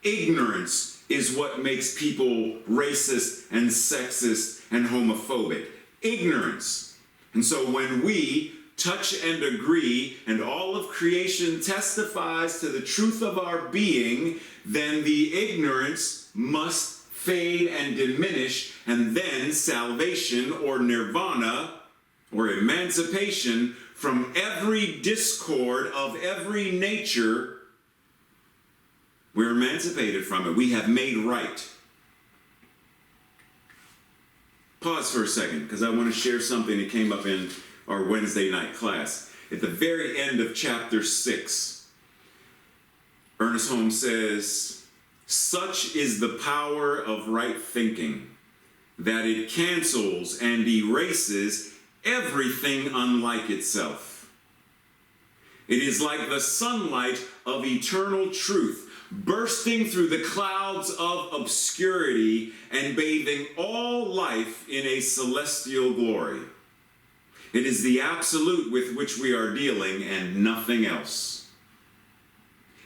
Ignorance is what makes people racist and sexist and homophobic. Ignorance. And so when we touch and agree, and all of creation testifies to the truth of our being, then the ignorance must fade and diminish, and then salvation or nirvana or emancipation from every discord of every nature, we're emancipated from it. We have made right. Pause for a second, because I want to share something that came up in our Wednesday night class. At the very end of chapter 6, Ernest Holmes says, such is the power of right thinking, that it cancels and erases everything unlike itself. It is like the sunlight of eternal truth, bursting through the clouds of obscurity and bathing all life in a celestial glory. It is the absolute with which we are dealing and nothing else.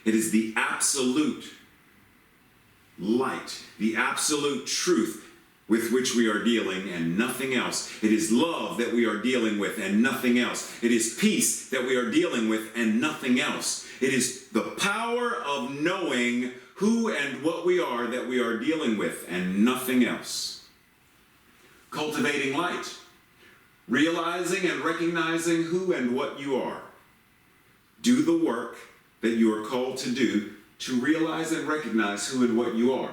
It is the absolute light, the absolute truth with which we are dealing and nothing else. It is love that we are dealing with and nothing else. It is peace that we are dealing with and nothing else. It is the power of knowing who and what we are that we are dealing with and nothing else. Cultivating light. Realizing and recognizing who and what you are. Do the work that you are called to do to realize and recognize who and what you are.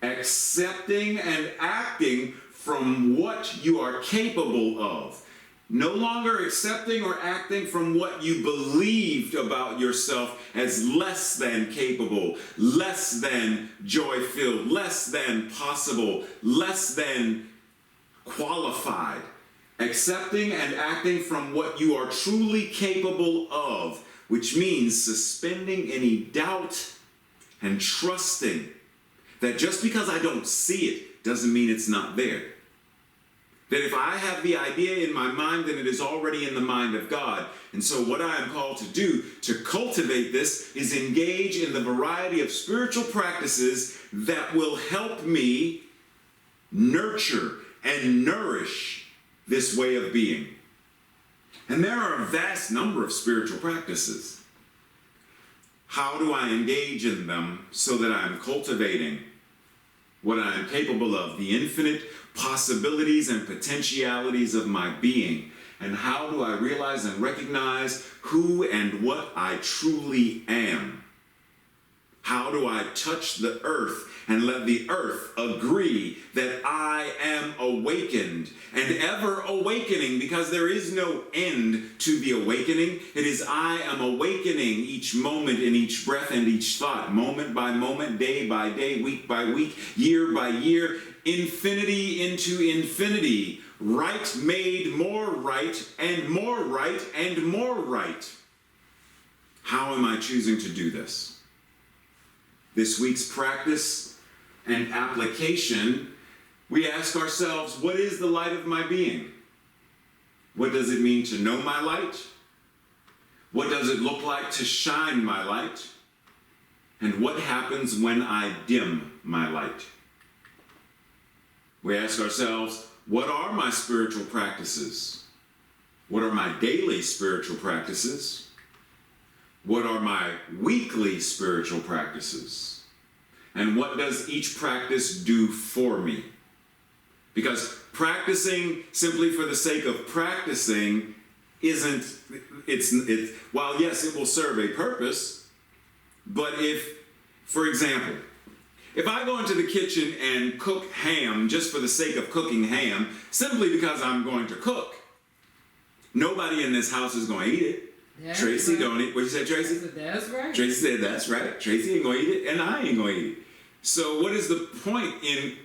Accepting and acting from what you are capable of. No longer accepting or acting from what you believed about yourself as less than capable, less than joy-filled, less than possible, less than qualified. Accepting and acting from what you are truly capable of, which means suspending any doubt and trusting that just because I don't see it doesn't mean it's not there. That if I have the idea in my mind, then it is already in the mind of God. And so what I am called to do to cultivate this is engage in the variety of spiritual practices that will help me nurture and nourish this way of being. And there are a vast number of spiritual practices. How do I engage in them so that I am cultivating what I am capable of, the infinite possibilities and potentialities of my being, And how do I realize and recognize who and what I truly am? How do I touch the earth and let the earth agree that I am awakened and ever awakening, because there is no end to the awakening. It is I am awakening each moment in each breath and each thought, moment by moment, day by day, week by week, year by year, infinity into infinity, right made more right and more right and more right. How am I choosing to do this? This week's practice and application, we ask ourselves, what is the light of my being? What does it mean to know my light? What does it look like to shine my light? And what happens when I dim my light? We ask ourselves, what are my spiritual practices? What are my daily spiritual practices? What are my weekly spiritual practices? And what does each practice do for me? Because practicing simply for the sake of practicing isn't, while yes, it will serve a purpose, but if, for example, if I go into the kitchen and cook ham just for the sake of cooking ham, simply because I'm going to cook, nobody in this house is going to eat it. That's Tracy right. don't eat. What you said, Tracy? That's right. Tracy said, that's right. Tracy ain't going to eat it, and I ain't going to eat it. So what is the point in,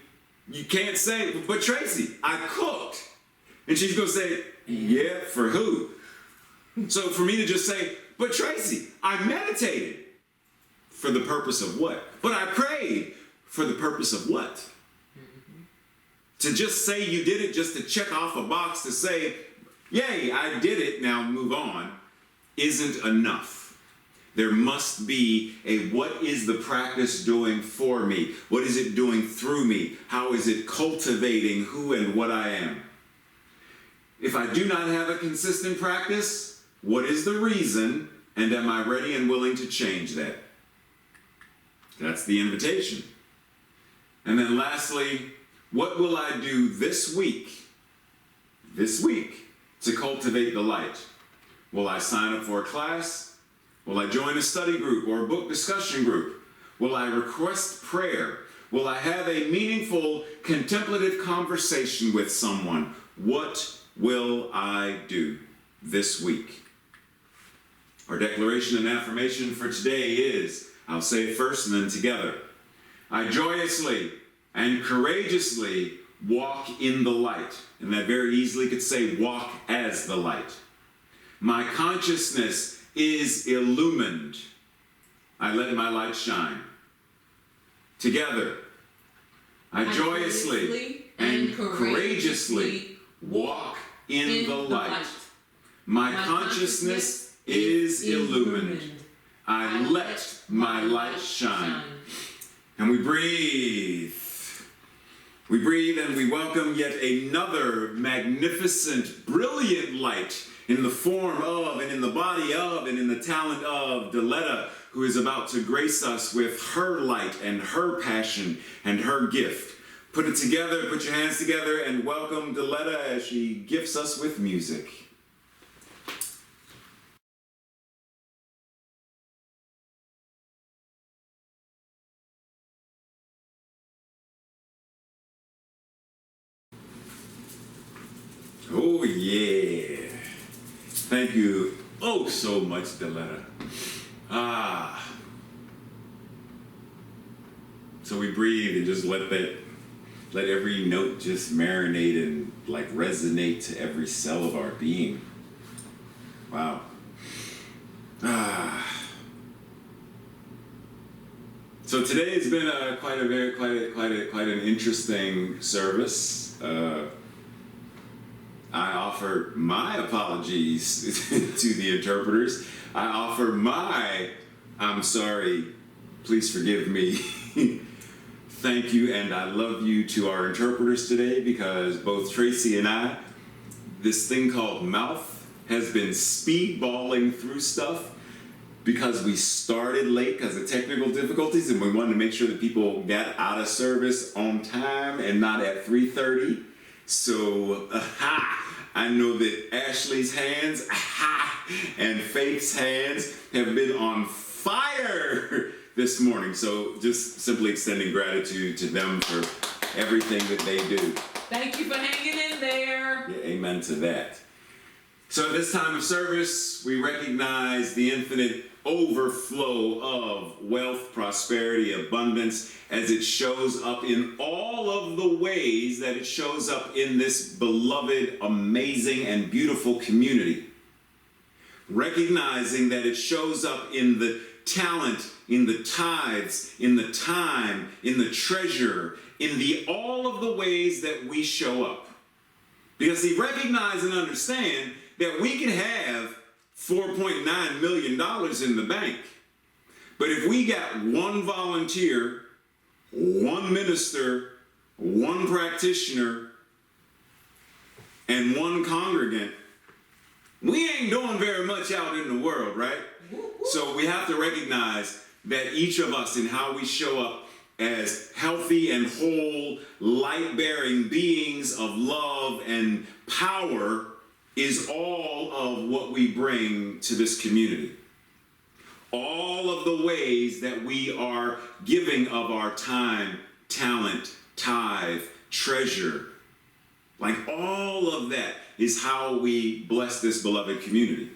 you can't say, but Tracy, I cooked. And she's going to say, yeah, for who? So for me to just say, but Tracy, I meditated. For the purpose of what? But I prayed. For the purpose of what? Mm-hmm. To just say you did it, just to check off a box to say, yay, I did it, now move on, isn't enough. There must be a what is the practice doing for me? What is it doing through me? How is it cultivating who and what I am? If I do not have a consistent practice, what is the reason, and am I ready and willing to change that? That's the invitation. And then lastly, what will I do this week to cultivate the light? Will I sign up for a class? Will I join a study group or a book discussion group? Will I request prayer? Will I have a meaningful contemplative conversation with someone? What will I do this week? Our declaration and affirmation for today is, I'll say it first and then together. I joyously and courageously walk in the light. And that very easily could say walk as the light. My consciousness is illumined. I let my light shine. Together, I joyously and courageously walk in the light. My consciousness is illumined. I let my light shine. And we breathe. We breathe and we welcome yet another magnificent, brilliant light in the form of and in the body of and in the talent of Deletta, who is about to grace us with her light and her passion and her gift. Put it together, put your hands together, and welcome Deletta as she gifts us with music. Oh yeah. Thank you oh so much, Deletta. So we breathe and just let every note just marinate and like resonate to every cell of our being. Wow. So today has been quite an interesting service. I offer my apologies to the interpreters. I offer my, I'm sorry, please forgive me, thank you and I love you to our interpreters today, because both Tracy and I, this thing called mouth has been speedballing through stuff because we started late because of technical difficulties and we wanted to make sure that people got out of service on time and not at 3:30. So, I know that Ashley's hands and Faith's hands have been on fire this morning. So just simply extending gratitude to them for everything that they do. Thank you for hanging in there. Yeah, amen to that. So at this time of service, we recognize the infinite overflow of wealth, prosperity, abundance as it shows up in all of the ways that it shows up in this beloved, amazing, and beautiful community. Recognizing that it shows up in the talent, in the tithes, in the time, in the treasure, in the all of the ways that we show up. Because see, recognize and understand that we can have $4.9 million in the bank. But if we got one volunteer, one minister, one practitioner, and one congregant, we ain't doing very much out in the world, right? So we have to recognize that each of us and how we show up as healthy and whole, light-bearing beings of love and power is all of what we bring to this community. All of the ways that we are giving of our time, talent, tithe, treasure, like all of that is how we bless this beloved community.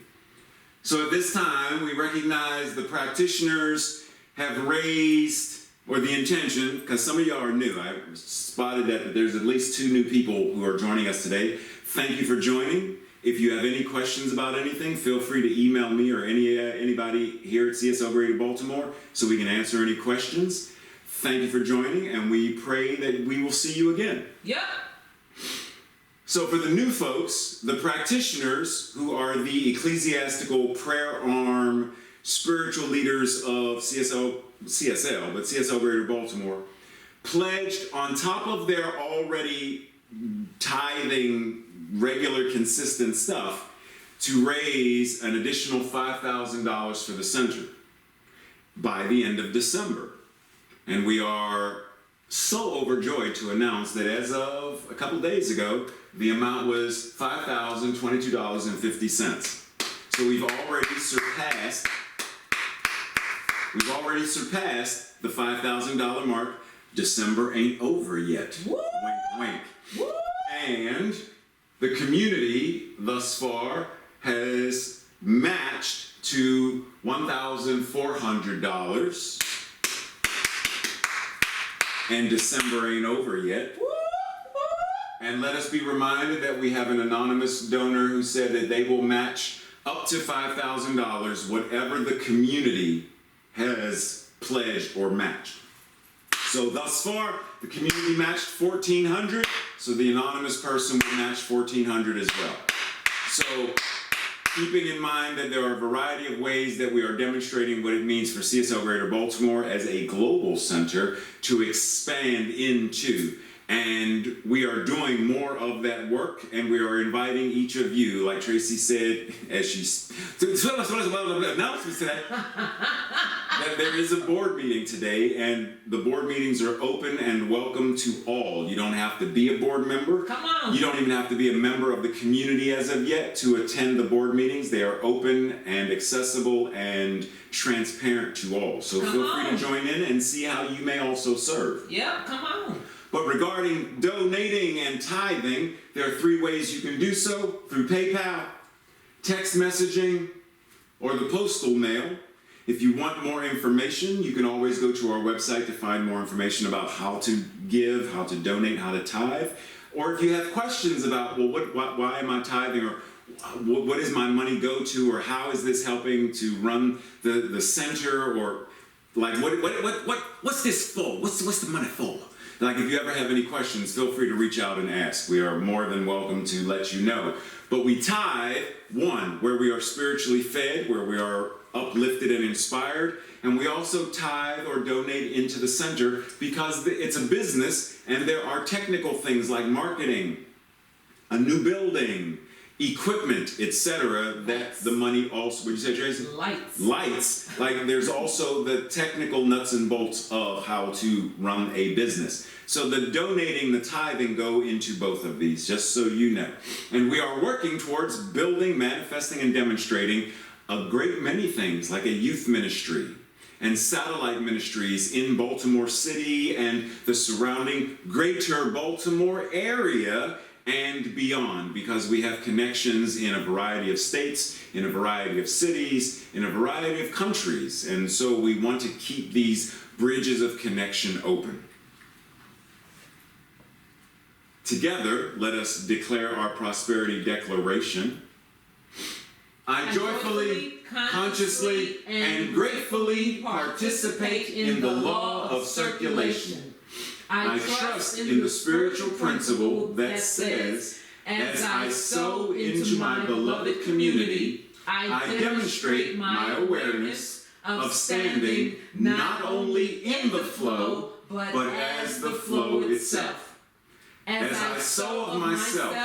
So at this time, we recognize the practitioners have raised, or the intention, because some of y'all are new. I spotted that there's at least 2 new people who are joining us today. Thank you for joining. If you have any questions about anything, feel free to email me or anybody here at CSL Greater Baltimore so we can answer any questions. Thank you for joining, and we pray that we will see you again. Yep. So for the new folks, the practitioners who are the ecclesiastical prayer arm, spiritual leaders of CSL Greater Baltimore, pledged on top of their already tithing regular consistent stuff to raise an additional $5,000 for the center by the end of December. And we are so overjoyed to announce that as of a couple days ago, the amount was $5,022.50. So we've already surpassed the $5,000 mark. December ain't over yet. Woo! Wink, wink. Woo! And the community thus far has matched to $1,400. And December ain't over yet. And let us be reminded that we have an anonymous donor who said that they will match up to $5,000, whatever the community has pledged or matched. So thus far, the community matched $1,400, so the anonymous person will match $1,400 as well. So keeping in mind that there are a variety of ways that we are demonstrating what it means for CSL Greater Baltimore as a global center to expand into. And we are doing more of that work, and we are inviting each of you, like Tracy said, as she's announcements today, that there is a board meeting today, and the board meetings are open and welcome to all. You don't have to be a board member. Come on. You don't even have to be a member of the community as of yet to attend the board meetings. They are open and accessible and transparent to all. So feel free to join in and see how you may also serve. Yeah, come on. But regarding donating and tithing, there are 3 ways you can do so: through PayPal, text messaging, or the postal mail. If you want more information, you can always go to our website to find more information about how to give, how to donate, how to tithe. Or if you have questions about, well, why am I tithing, or what does my money go to, or how is this helping to run the center, or like what's this for? What's the money for? Like, if you ever have any questions, feel free to reach out and ask. We are more than welcome to let you know. But we tithe, 1, where we are spiritually fed, where we are uplifted and inspired. And we also tithe or donate into the center because it's a business, and there are technical things like marketing, a new building, equipment, etc., that the money also, what did you say, Tracy? Lights. Like there's also the technical nuts and bolts of how to run a business. So the donating, the tithing go into both of these, just so you know. And we are working towards building, manifesting, and demonstrating a great many things, like a youth ministry and satellite ministries in Baltimore City and the surrounding greater Baltimore area and beyond, because we have connections in a variety of states, in a variety of cities, in a variety of countries. And so we want to keep these bridges of connection open. Together, let us declare our prosperity declaration. I joyfully, consciously, and gratefully participate in the law of circulation. I trust in the spiritual principle that says, as I sow into my beloved community, I demonstrate my awareness of standing not only in the flow, but as the flow itself. As I sow of myself,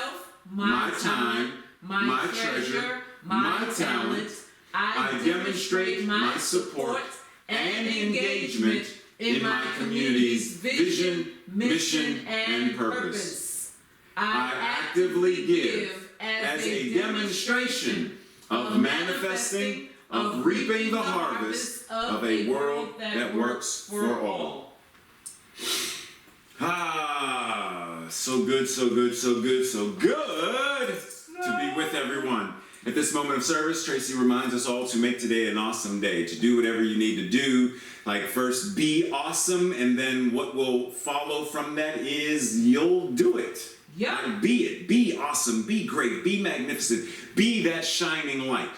my time, my treasure, my talent, I demonstrate my support and engagement in my community's vision, mission, and purpose. I actively give as a demonstration of manifesting, of reaping the harvest of a world that works for all. So good, so good, so good, so good to be with everyone. At this moment of service, Tracy reminds us all to make today an awesome day, to do whatever you need to do. Like first, be awesome, and then what will follow from that is you'll do it. Yeah. Like, be it. Be awesome. Be great. Be magnificent. Be that shining light.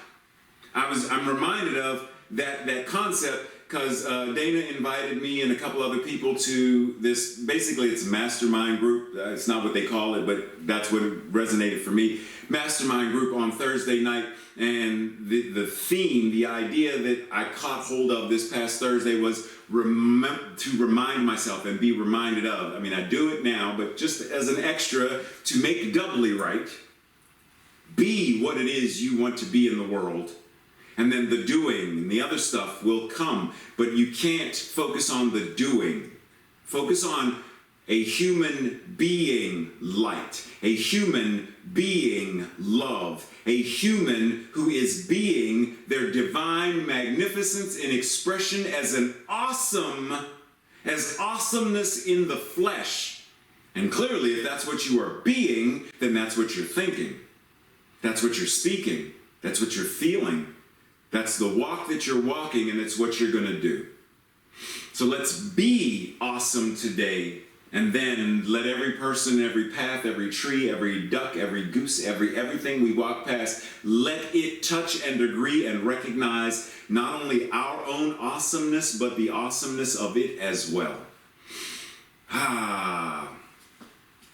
I'm reminded of that concept because Dana invited me and a couple other people to this. Basically, it's a mastermind group. It's not what they call it, but that's what resonated for me. Mastermind group on Thursday night, and the theme, the idea that I caught hold of this past Thursday was to remind myself and be reminded of. I mean, I do it now, but just as an extra to make doubly right, be what it is you want to be in the world. And then the doing and the other stuff will come, but you can't focus on the doing. Focus on a human being light, a human being love, a human who is being their divine magnificence in expression as awesomeness in the flesh. And clearly, if that's what you are being, then that's what you're thinking. That's what you're speaking. That's what you're feeling. That's the walk that you're walking, and it's what you're going to do. So let's be awesome today, and then let every person, every path, every tree, every duck, every goose, everything we walk past, let it touch and agree and recognize not only our own awesomeness, but the awesomeness of it as well.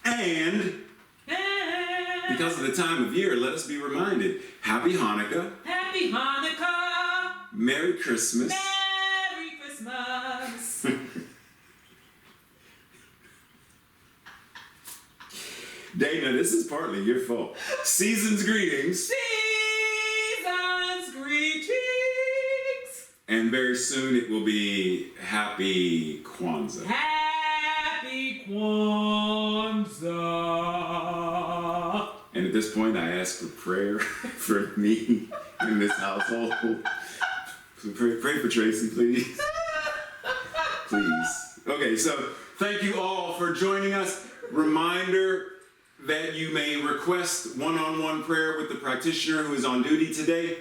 And because of the time of year, let us be reminded, Happy Hanukkah. Happy Hanukkah. Merry Christmas. Merry Christmas. Dana, this is partly your fault. Season's greetings. Season's greetings. And very soon it will be Happy Kwanzaa. Happy Kwanzaa. And at this point, I ask for prayer for me in this household. So pray for Tracy, please. Please. Okay, so thank you all for joining us. Reminder that you may request one-on-one prayer with the practitioner who is on duty today.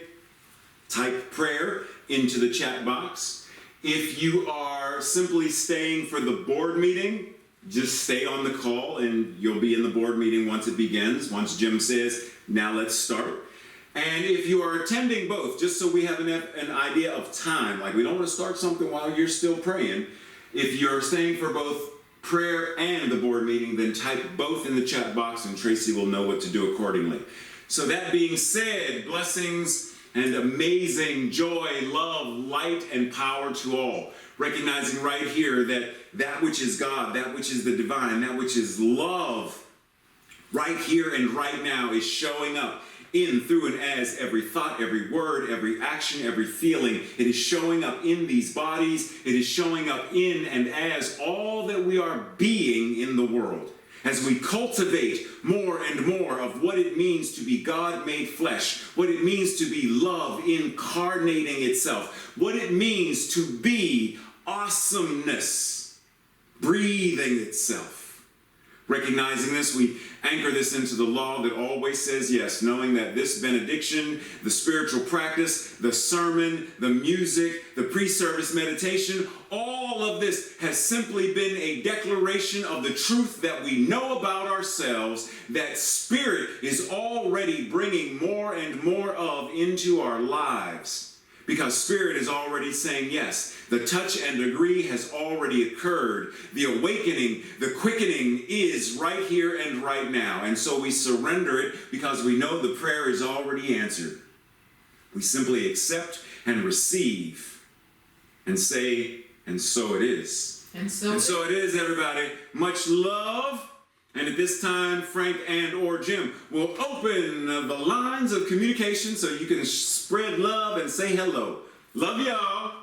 Type prayer into the chat box. If you are simply staying for the board meeting, just stay on the call and you'll be in the board meeting once it begins, once Jim says, now let's start. And if you are attending both, just so we have an idea of time, like we don't want to start something while you're still praying, if you're staying for both prayer and the board meeting, then type both in the chat box and Tracy will know what to do accordingly. So that being said, blessings and amazing joy, love, light, and power to all. Recognizing right here that which is God, that which is the divine, that which is love, right here and right now is showing up in, through, and as every thought, every word, every action, every feeling. It is showing up in these bodies. It is showing up in and as all that we are being in the world. As we cultivate more and more of what it means to be God made flesh, what it means to be love incarnating itself, what it means to be awesomeness breathing itself. Recognizing this, we anchor this into the law that always says yes, knowing that this benediction, the spiritual practice, the sermon, the music, the pre-service meditation, all of this has simply been a declaration of the truth that we know about ourselves, that Spirit is already bringing more and more of into our lives. Because Spirit is already saying yes. The touch and agree has already occurred. The awakening, the quickening is right here and right now. And so we surrender it because we know the prayer is already answered. We simply accept and receive and say, and so it is. And so it is, everybody. Much love. And at this time, Frank and or Jim will open the lines of communication so you can spread love and say hello. Love y'all.